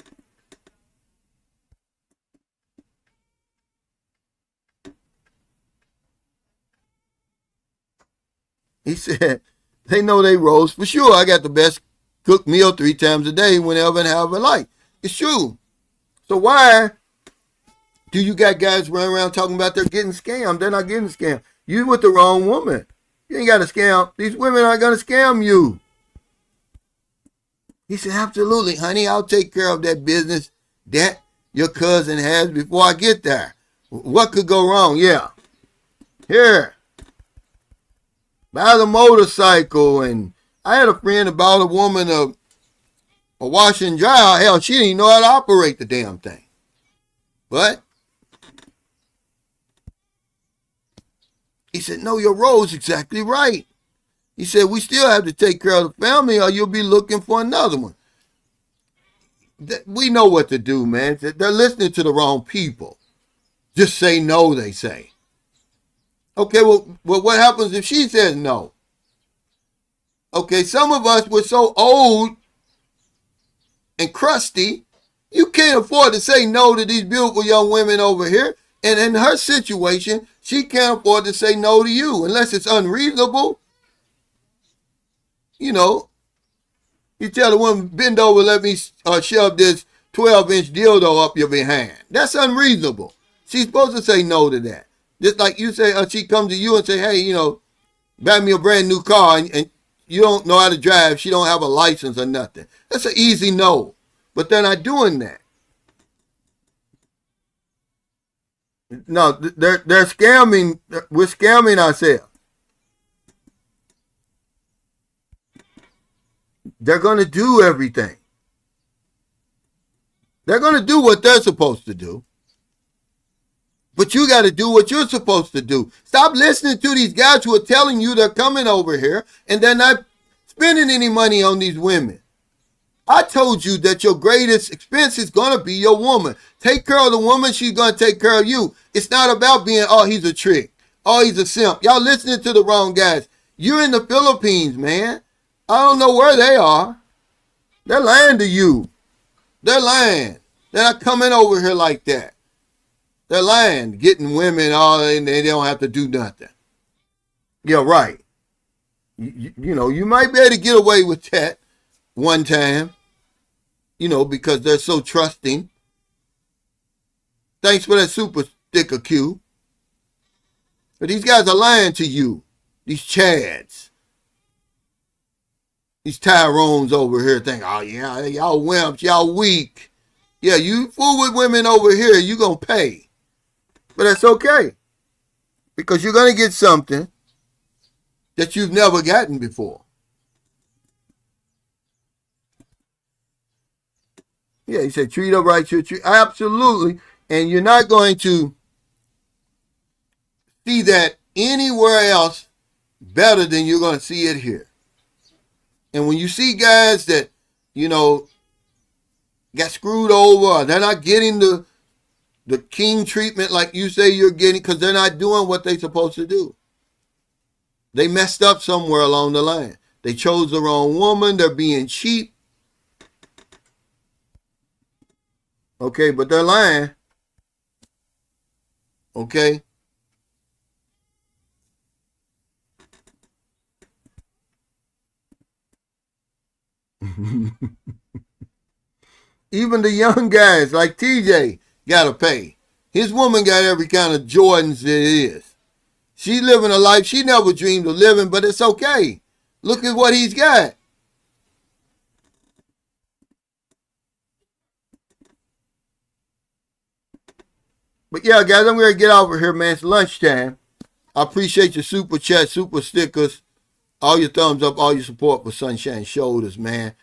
He said, they know they roles. For sure, I got the best cook meal 3 times a day whenever and however like. It's true. So why do you got guys running around talking about they're getting scammed? They're not getting scammed. You with the wrong woman. You ain't got to scam. These women aren't going to scam you. He said, absolutely, honey, I'll take care of that business that your cousin has before I get there. What could go wrong? Yeah. Here. Buy the motorcycle. And I had a friend that bought a woman a wash and dry. Hell, she didn't even know how to operate the damn thing. But he said, no, your role's exactly right. He said, we still have to take care of the family or you'll be looking for another one. We know what to do, man. They're listening to the wrong people. Just say no, they say. Okay, well, what happens if she says no? Okay, some of us, we're so old and crusty, you can't afford to say no to these beautiful young women over here. And in her situation, she can't afford to say no to you unless it's unreasonable. You know, you tell the woman, bend over, let me shove this 12-inch dildo up your behind. That's unreasonable. She's supposed to say no to that. Just like you say, she comes to you and say, hey, you know, buy me a brand new car and you don't know how to drive. She don't have a license or nothing. That's an easy no. But they're not doing that. No, they're scamming. We're scamming ourselves. They're going to do everything. They're going to do what they're supposed to do. But you got to do what you're supposed to do. Stop listening to these guys who are telling you they're coming over here and they're not spending any money on these women. I told you that your greatest expense is going to be your woman. Take care of the woman, she's going to take care of you. It's not about being, oh, he's a trick. Oh, he's a simp. Y'all listening to the wrong guys. You're in the Philippines, man. I don't know where they are. They're lying to you. They're lying. They're not coming over here like that. They're lying, getting women all, and they don't have to do nothing. Yeah, right. You know, you might be able to get away with that one time, you know, because they're so trusting. Thanks for that super sticker, Q. But these guys are lying to you. These Chads. These Tyrones over here think, oh yeah, y'all wimps, y'all weak. Yeah, you fool with women over here, you gonna pay. But that's okay. Because you're gonna get something that you've never gotten before. Yeah, he said treat her right, treat absolutely. And you're not going to see that anywhere else better than you're going to see it here. And when you see guys that, you know, got screwed over, or they're not getting the king treatment like you say you're getting, because they're not doing what they're supposed to do. They messed up somewhere along the line. They chose the wrong woman. They're being cheap. Okay, but they're lying. Okay. Even the young guys like TJ got to pay. His woman got every kind of Jordans there is. She's living a life she never dreamed of living, but it's okay. Look at what he's got. But yeah, guys, I'm going to get over here, man. It's lunchtime. I appreciate your super chat, super stickers, all your thumbs up, all your support for Sunshine Shoulders, man.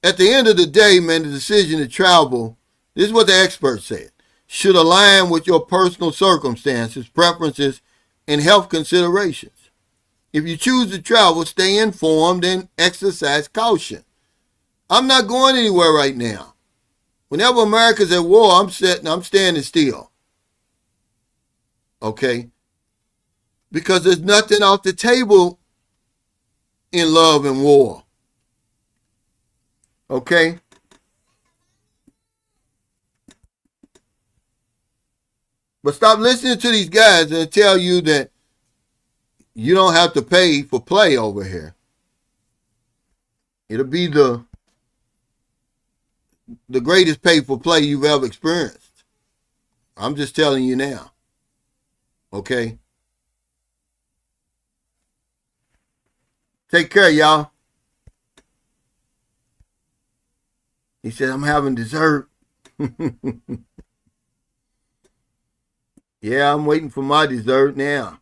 At the end of the day, man, the decision to travel, this is what the experts said, should align with your personal circumstances, preferences, and health considerations. If you choose to travel, stay informed and exercise caution. I'm not going anywhere right now. Whenever America's at war, I'm standing still. Okay? Because there's nothing off the table in love and war. Okay? But stop listening to these guys that tell you that you don't have to pay for play over here. It'll be the greatest pay for play you've ever experienced. I'm just telling you now. Okay? Take care, y'all. He said, I'm having dessert. Yeah, I'm waiting for my dessert now.